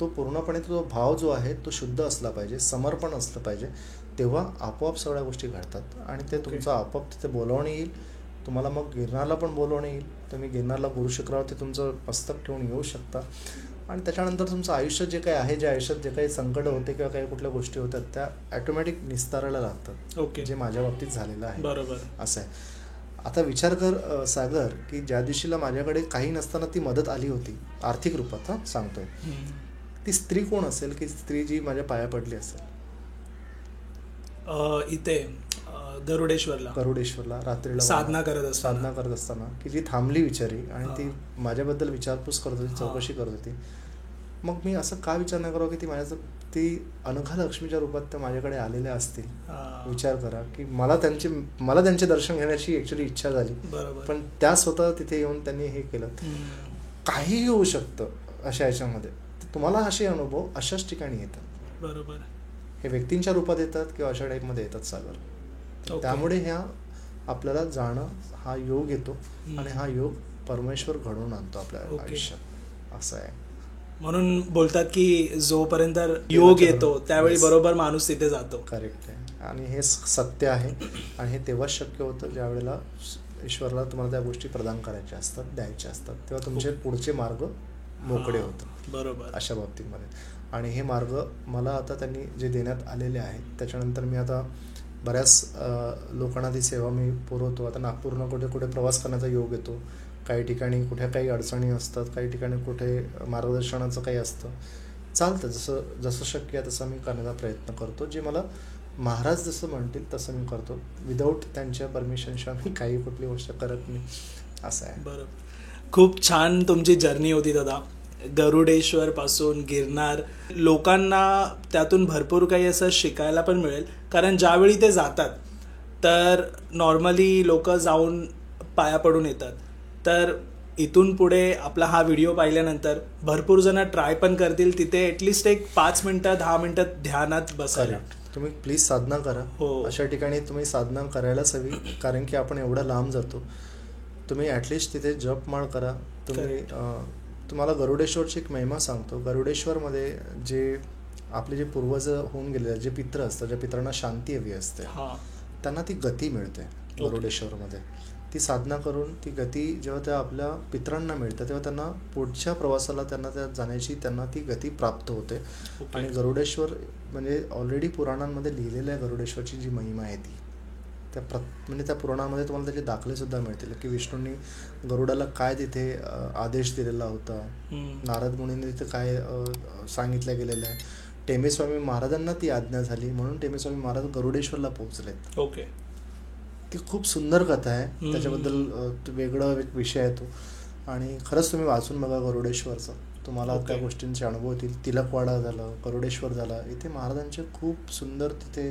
तो पूर्णपणे तो भाव जो आहे तो शुद्ध असला पाहिजे, समर्पण असलं पाहिजे. तेव्हा आपोआप सगळ्या गोष्टी घडतात आणि ते तुमचं आपोआप तिथे बोलावणं येईल. तुम्हाला मग गिरनारला पण बोलवणं येईल. तुम्ही गिरनारला गुरु शिखरावरती तुमचं मस्तक ठेवून येऊ शकता आणि त्याच्यानंतर तुमचं आयुष्य जे काही आहे, जे आयुष्यात जे काही संकट होते किंवा काही कुठल्या गोष्टी होतात त्या ॲटोमॅटिक निस्तारायला लागतात.
ओके.
जे माझ्या बाबतीत झालेलं आहे.
बरोबर.
असं आहे. आता विचार कर सागर, की ज्या दिवशीला माझ्याकडे काही नसताना ती मदत आली होती आर्थिक रूपात, सांगतोय, ती स्त्री कोण असेल की स्त्री जी माझ्या पाया पडली असेल?
इथे गरुडेश्वरला रात्रीला
साधना करत असताना की जी थांबली विचारी आणि ती माझ्याबद्दल विचारपूस करत होती, चौकशी करत होती. मग मी असं का विचार नाही करावं की ती अनघा लक्ष्मीच्या रूपात त्या माझ्याकडे आलेल्या असतील. विचार करा की मला त्यांचे दर्शन घेण्याची ऍक्च्युली इच्छा झाली, पण त्या स्वतः तिथे येऊन त्यांनी हे केलं. काहीही होऊ शकतं अशा याच्यामध्ये. तुम्हाला असे अनुभव अशाच ठिकाणी येतात.
बरोबर.
हे व्यक्तींच्या रूपात येतात किंवा अशा टाईपमध्ये येतात सागर. त्यामुळे ह्या आपल्याला जाणं हा योग येतो आणि हा योग परमेश्वर घडवून आणतो आपल्या आयुष्यात. असं आहे.
म्हणून बोलतात की जोपर्यंत योग येतो त्यावेळी बरोबर माणूस तिथे जातो.
करेक्ट आहे. आणि हे सत्य आहे आणि हे तेव्हाच शक्य होतं ज्या वेळेला ईश्वराला तुम्हाला त्या गोष्टी प्रदान करायच्या असतात, द्यायच्या असतात, तेव्हा तुमचे पुढचे मार्ग मोकळे होतात.
बरोबर.
अशा बाबतीमध्ये. आणि हे मार्ग मला आता त्यांनी जे देण्यात आलेले आहेत त्याच्यानंतर मी आता बऱ्याच लोकांना ती सेवा मी पुरवतो. आता नागपूरनं कुठे कुठे प्रवास करण्याचा योग येतो. काही ठिकाणी कुठे काही अडचणी असतात, काही ठिकाणी कुठे मार्गदर्शनाचं काही असतं. चालतं, जसं शक्य आहे तसं मी करण्याचा प्रयत्न करतो. जे मला महाराज जसं म्हणतील तसं मी करतो. विदाऊट त्यांच्या परमिशनशिवाय मी काही कुठली गोष्ट करत नाही. असं आहे.
बरोबर. खूप छान तुमची जर्नी होती दादा. गरुडेश्वर पासून गिरनार. लोकांना त्यातून भरपूर काही असं शिकायला पण मिळेल, कारण ज्यावेळी ते जातात तर नॉर्मली लोक जाऊन पाया पडून येतात. तर इथून पुढे आपला हा व्हिडिओ पाहिल्यानंतर भरपूर जण ट्राय पण करतील तिथे ॲटलिस्ट एक 5 मिनिटं 10 मिनिटं ध्यानात बसायला.
तुम्ही प्लीज साधना करा.
हो.
अशा ठिकाणी तुम्ही साधना करायलाच हवी, कारण की आपण एवढं लांब जातो. तुम्ही ॲटलिस्ट तिथे जपमाळ करा. तुम्हाला गरुडेश्वरची एक महिमा सांगतो. गरुडेश्वरमध्ये जे आपले जे पूर्वज होऊन गेलेले, जे पित्र असतात, ज्या पित्रांना शांती हवी असते, त्यांना ती गती मिळते गरुडेश्वरमध्ये. ती साधना करून ती गती जेव्हा त्या आपल्या पित्रांना मिळते तेव्हा त्यांना पुढच्या प्रवासाला त्यांना जाण्याची ती गती प्राप्त होते. आणि गरुडेश्वर म्हणजे ऑलरेडी पुराणांमध्ये लिहिलेल्या गरुडेश्वरची जी महिमा आहे ती म्हणजे त्या पुराणामध्ये तुम्हाला त्याचे दाखले सुद्धा मिळतील की विष्णूंनी गरुडाला काय तिथे आदेश दिलेला होता, नारद मुनींनी तिथे काय सांगितलं गेलेलं आहे. टेंबेस्वामी महाराजांना ती आज्ञा झाली म्हणून टेंबेस्वामी महाराज गरुडेश्वरला पोहोचलेत.
ओके.
ती खूप सुंदर कथा आहे. त्याच्याबद्दल वेगळा एक विषय आहे तो. आणि खरंच तुम्ही वाचून बघा गरुडेश्वरचं, तुम्हाला त्या गोष्टींचे अनुभव येतील. तिलकवाडा झालं, गरुडेश्वर झाला, इथे महाराजांचे खूप सुंदर तिथे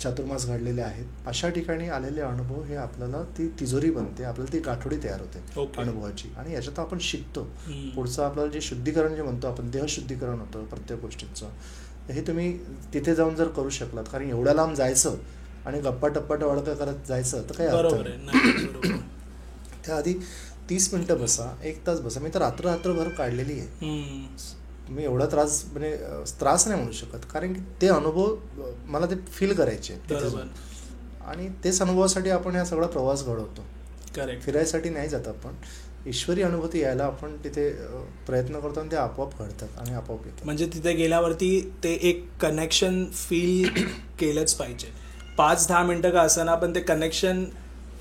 चातुर्मास घडलेले आहेत. अशा ठिकाणी आलेले अनुभव हे आपल्याला ती तिजोरी बनते, आपल्याला ती गाठोडी तयार होते अनुभवाची. आणि याच्यात आपण शिकतो. पुढचं आपल्याला जे शुद्धीकरण जे म्हणतो आपण, देहशुद्धीकरण होतं प्रत्येक गोष्टींचं. हे तुम्ही तिथे जाऊन जर करू शकलात, कारण एवढ्या लांब जायचं आणि गप्पा टप्पा टवळका करत जायचं तर काही अर्थ नाही. त्याआधी 30 मिनिटं बसा, 1 तास बसा. मी तर रात्रभर काढलेली आहे. मी एवढा त्रास नाही म्हणू शकत, कारण की ते अनुभव मला ते फील करायचे आणि तेच अनुभवासाठी आपण हा सगळा प्रवास घडवतो. फिरायसाठी नाही जात आपण. ईश्वरी अनुभूती यायला आपण तिथे प्रयत्न करतो आणि ते आपोआप घडतात आणि आपोआप येतात.
म्हणजे तिथे गेल्यावरती ते एक कनेक्शन फील केलंच पाहिजे. 5-10 मिनिटं का असं ना, पण ते कनेक्शन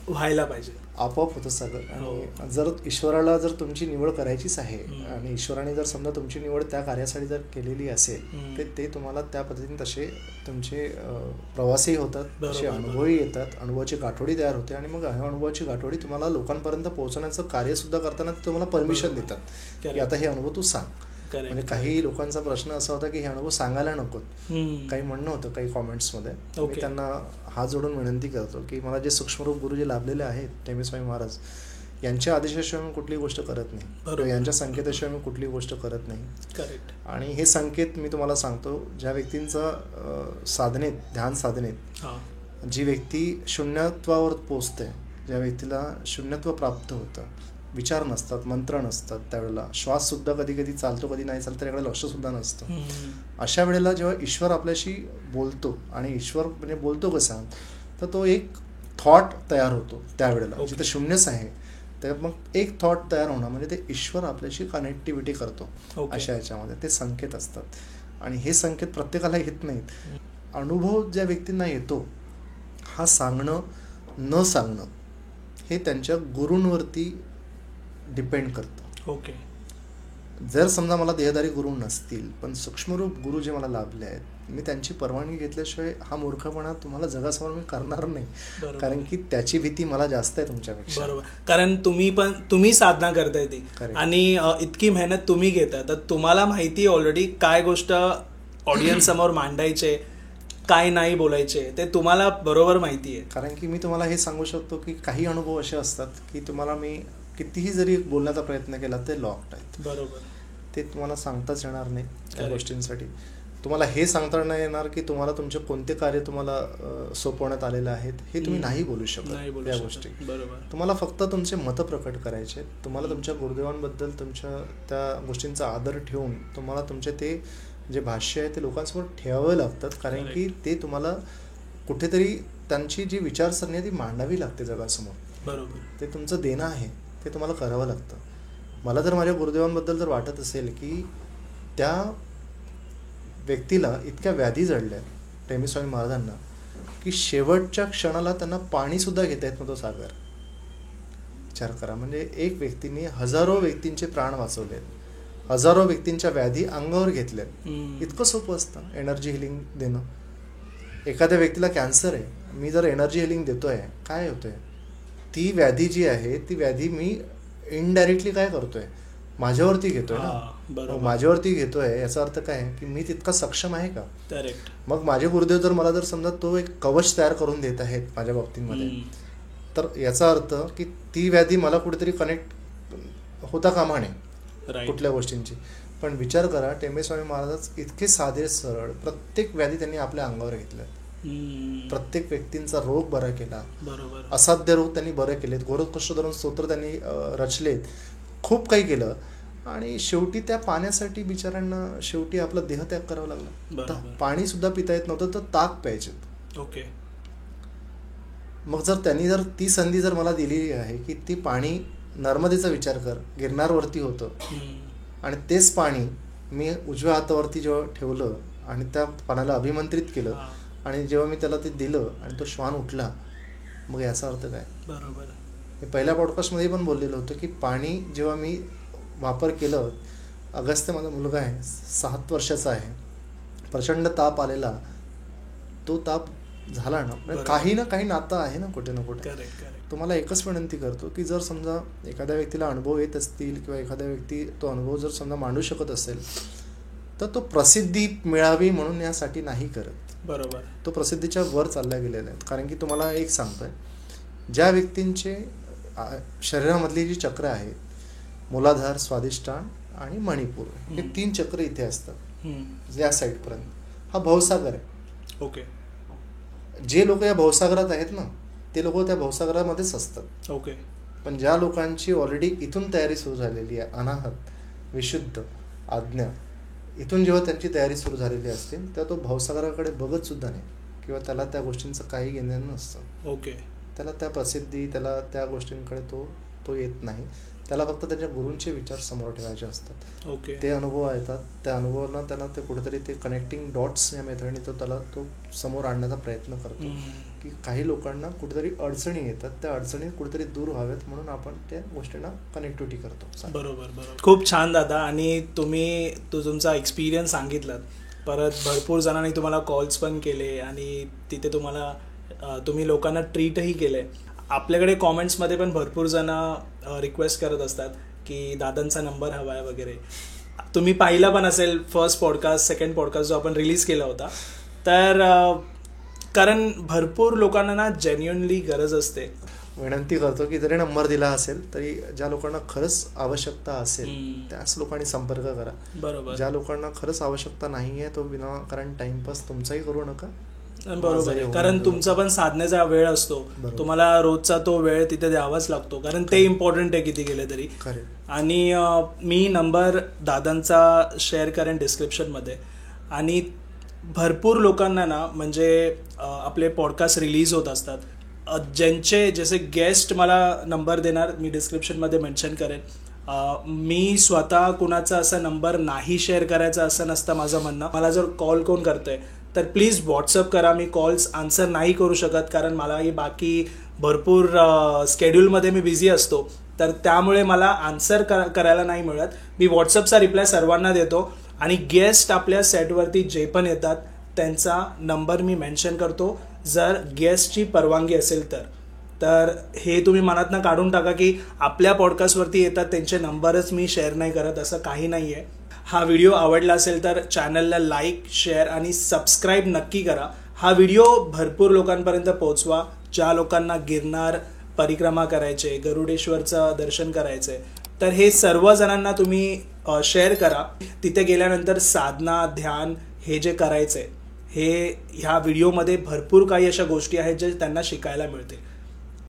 व्हायला पाहिजे.
आपोआप होतं सगळं. आणि जर ईश्वराला जर तुमची निवड करायचीच आहे आणि ईश्वराने जर समजा तुमची निवड त्या कार्यासाठी जर केलेली असेल तर ते तुम्हाला त्या पद्धतीने तसे तुमचे प्रवासही होतात, तसे अनुभवही येतात, अनुभवाची गाठोडी तयार होते. आणि मग अनुभवाची गाठोडी तुम्हाला लोकांपर्यंत पोहोचण्याचं कार्य सुद्धा करताना ते तुम्हाला परमिशन देतात की आता हे अनुभव तू सांग. म्हणजे काही लोकांचा प्रश्न असा होता की हे अनुभव सांगायला नकोत, काही म्हणणं होतं काही कॉमेंट्समध्ये. मी त्यांना हात जोडून विनंती करतो की मला जे सूक्ष्मरूप गुरु जे लाभलेले आहेत टेंबेस्वामी महाराज, यांच्या आदेशाशिवाय मी कुठली गोष्ट करत नाही, यांच्या संकेताशिवाय मी कुठली गोष्ट करत नाही. आणि हे संकेत मी तुम्हाला सांगतो, ज्या व्यक्तींचा साधनेत, ध्यान साधनेत जी व्यक्ती शून्यत्वावर पोचते, ज्या व्यक्तीला शून्यत्व प्राप्त होतं, विचार नसतात, मंत्र नसतात, त्यावेळेला श्वास सुद्धा कधी कधी चालतो कधी नाही चालतो, त्याकडे लक्ष सुद्धा नसतं. अशा वेळेला जेव्हा ईश्वर आपल्याशी बोलतो, आणि ईश्वर म्हणजे बोलतो कसा तर तो एक थॉट तयार होतो त्यावेळेला, जिथे शून्यच आहे तर मग एक थॉट तयार होणं म्हणजे ते ईश्वर आपल्याशी कनेक्टिव्हिटी करतो अशा याच्यामध्ये ते संकेत असतात. आणि हे संकेत प्रत्येकाला येत नाहीत. अनुभव ज्या व्यक्तींना येतो हा सांगणं न सांगणं हे त्यांच्या गुरूंवरती डिपेंड करतं.
ओके.
जर समजा मला देहधारी गुरु नसतील पण सूक्ष्मरूप गुरु जे मला लाभले आहेत, मी त्यांची परवानगी घेतल्याशिवाय हा मूर्खपणा तुम्हाला जगासमोर मी करणार नाही. कारण की त्याची भीती मला जास्त आहे तुमच्यापेक्षा.
बरोबर. कारण तुम्ही साधना करताय ती आणि इतकी मेहनत तुम्ही घेता, तर तुम्हाला माहिती ऑलरेडी काय गोष्ट ऑडियन्स समोर मांडायचे, काय नाही बोलायचे, ते तुम्हाला बरोबर माहिती आहे.
कारण की मी तुम्हाला हे सांगू शकतो की काही अनुभव असे असतात की तुम्हाला मी कितीही जरी बोलण्याचा प्रयत्न केला ते लॉक्ड आहेत.
बरोबर.
ते तुम्हाला सांगताच येणार नाही त्या गोष्टींसाठी. तुम्हाला हे सांगता नाही येणार की तुम्हाला तुमचे कोणते कार्य तुम्हाला सोपवण्यात आलेले आहेत हे तुम्ही नाही बोलू शकत. त्या गोष्टी
बरोबर.
तुम्हाला फक्त तुमचे मतं प्रकट करायचे. तुम्हाला तुमच्या गुरुदेवांबद्दल तुमच्या त्या गोष्टींचा आदर ठेवून तुम्हाला तुमचे ते जे भाष्य आहे ते लोकांसमोर ठेवावं लागतात. कारण की ते तुम्हाला कुठेतरी त्यांची जी विचारसरणी आहे ती मांडावी लागते जगासमोर.
बरोबर.
ते तुमचं देणं आहे ते तुम्हाला करावं लागतं. मला जर माझ्या गुरुदेवांबद्दल जर वाटत असेल की त्या व्यक्तीला इतक्या व्याधी जडल्या टेमी स्वामी महाराजांना की शेवटच्या क्षणाला त्यांना पाणीसुद्धा घेता येत नव्हतं सागर. विचार करा. म्हणजे एक व्यक्तीने हजारो व्यक्तींचे प्राण वाचवले, हजारो व्यक्तींच्या व्याधी अंगावर घेतल्यात. इतकं सोपं असतं एनर्जी हिलिंग देणं. एखाद्या व्यक्तीला कॅन्सर आहे, मी जर एनर्जी हिलिंग देतोय काय होतंय, ती व्याधी जी आहे ती व्याधी मी इनडायरेक्टली काय करतोय माझ्यावरती घेतोय ना. माझ्यावरती घेतोय याचा अर्थ काय की मी तितका सक्षम आहे का.
करेक्ट.
मग माझे गुरुदेव जर मला जर समजा तो एक कवच तयार करून देत आहेत माझ्या बाबतीमध्ये, तर याचा अर्थ की ती व्याधी मला कुठेतरी कनेक्ट होता कामा नये कुठल्या गोष्टींची. पण विचार करा टेंबे स्वामी महाराज इतके साधे सरळ प्रत्येक व्याधी त्यांनी आपल्या अंगावर घेतल्या. प्रत्येक व्यक्तींचा रोग बरा केला.
बरोबर.
असाध्य रोग त्यांनी बरे केलेत. घोरकष्ट धरून स्तोत्र त्यांनी रचलेत. खूप काही केलं. आणि शेवटी त्या पाण्यासाठी बिचाऱ्यांना शेवटी आपला देहत्याग करावा लागला. पाणी सुद्धा पिता येत नव्हतं तर ताक प्यायचे.
ओके.
मग जर त्यांनी जर ती संधी जर मला दिलेली आहे की ती पाणी नर्मदेचा विचार कर, गिरनारवरती होतं आणि तेच पाणी मी उजव्या हातावरती जेव्हा ठेवलं आणि त्या पाण्याला अभिमंत्रित केलं आणि जेव्हा मी त्याला ते दिलं आणि तो श्वान उठला, मग याचा अर्थ काय.
बरोबर.
मी पहिल्या पॉडकास्टमध्ये पण बोललेलं होतं की पाणी जेव्हा मी वापर केलं, अगस्त्य माझा मुलगा आहे 7 वर्षाचा आहे, प्रचंड ताप आलेला, तो ताप झाला ना. काही ना काही नातं आहे ना कुठे ना कुठे. तुम्हाला एकच विनंती करतो की जर समजा एखाद्या व्यक्तीला अनुभव येत असतील किंवा एखाद्या व्यक्ती तो अनुभव जर समजा मांडू शकत असेल तर तो प्रसिद्धी मिळावी म्हणून यासाठी नाही करत.
बरोबर.
तो प्रसिद्धीच्या वर चालला गेलेला आहे. कारण की तुम्हाला एक सांगतोय, ज्या व्यक्तींचे शरीरामधली जी चक्र आहेत, मूलाधार, स्वादिष्टान आणि मणिपूर, हे 3 चक्र इथे असतात या साईडपर्यंत. हा भवसागर आहे.
ओके.
जे लोक या भवसागरात आहेत ना ते लोक त्या भवसागरामध्येच असतात.
ओके.
पण ज्या लोकांची ऑलरेडी इथून तयारी सुरू झालेली आहे, अनाहत, विशुद्ध, आज्ञा, इथून जेव्हा त्यांची तयारी सुरू झालेली असते तेव्हा तो भवसागराकडे बघत सुद्धा नाही किंवा त्याला त्या गोष्टींचं काही घेणं नसतं.
ओके.
त्याला त्या प्रसिद्धी, त्याला त्या गोष्टींकडे तो येत नाही. त्याला फक्त त्याच्या गुरूंचे विचार समोर ठेवायचे असतात.
ओके.
ते अनुभव येतात, त्या अनुभवाला त्यांना ते कुठेतरी ते कनेक्टिंग डॉट्स या मेथडने तो समोर आणण्याचा प्रयत्न करतो की काही लोकांना कुठेतरी अडचणी येतात, त्या अडचणी कुठेतरी दूर व्हाव्यात म्हणून आपण त्या गोष्टींना कनेक्टिव्हिटी करतो.
बरोबर. बरोबर. खूप छान दादा. आणि तुम्ही तुमचा एक्सपिरियन्स सांगितलात. परत भरपूर जणांनी तुम्हाला कॉल्स पण केले आणि तिथे तुम्ही लोकांना ट्रीटही केले. आपल्याकडे कॉमेंट्समध्ये पण भरपूर जण रिक्वेस्ट करत असतात की दादांचा नंबर हवा आहे वगैरे. तुम्ही पाहिला पण असेल फर्स्ट पॉडकास्ट, सेकंड पॉडकास्ट जो आपण रिलीज केला होता. तर कारण भरपूर लोकांना ना जेन्युइनली गरज असते.
विनंती करतो की जरी नंबर दिला असेल तरी ज्या लोकांना खरंच आवश्यकता असेल त्याच लोकांनी संपर्क करा.
बरोबर. ज्या
लोकांना खरंच आवश्यकता नाही आहे तो विनाकारण टाइमपास तुमचाही करू नका.
बरोबर. कारण तुमचा पण साधण्याचा वेळ असतो, तुम्हाला रोजचा तो वेळ तिथे द्यावाच लागतो, कारण ते इम्पॉर्टंट आहे किती गेले तरी. आणि मी नंबर दादांचा शेअर करेन डिस्क्रिप्शनमध्ये. आणि भरपूर लोकांना ना म्हणजे आपले पॉडकास्ट रिलीज होत असतात ज्यांचे जसे गेस्ट मला नंबर देणार मी डिस्क्रिप्शनमध्ये मेन्शन करेन. मी स्वतः कुणाचा असा नंबर नाही शेअर करायचा असं नसतं माझं म्हणणं. मला जर कॉल कोण करतोय तर प्लीज व्हॉट्सअप करा. मी कॉल्स आन्सर नाही करू शकत कारण मलाही बाकी भरपूर स्केड्यूलमध्ये मी बिझी असतो, तर त्यामुळे मला आन्सर करायला नाही मिळत. मी व्हॉट्सअपचा रिप्लाय सर्वांना देतो आणि गेस्ट आपल्या सेटवरती जे पण येतात त्यांचा नंबर मी मेन्शन करतो जर गेस्टची परवानगी असेल तर हे तुम्ही मनातनं काढून टाका की आपल्या पॉडकास्टवरती येतात त्यांचे नंबरच मी शेअर नाही करत, असं काही नाही आहे. हा व्हिडिओ आवडला असेल तर चॅनलला लाईक, शेअर आणि सबस्क्राईब नक्की करा. हा व्हिडिओ भरपूर लोकांपर्यंत पोहोचवा. ज्या लोकांना गिरनार परिक्रमा करायचे, गरुडेश्वरचं दर्शन करायचे, तर हे सर्व जणांना तुम्ही शेअर करा. तिथे गेल्यानंतर साधना, ध्यान हे जे करायचे हे ह्या व्हिडिओमध्ये भरपूर काही अशा गोष्टी आहेत जे त्यांना शिकायला मिळते.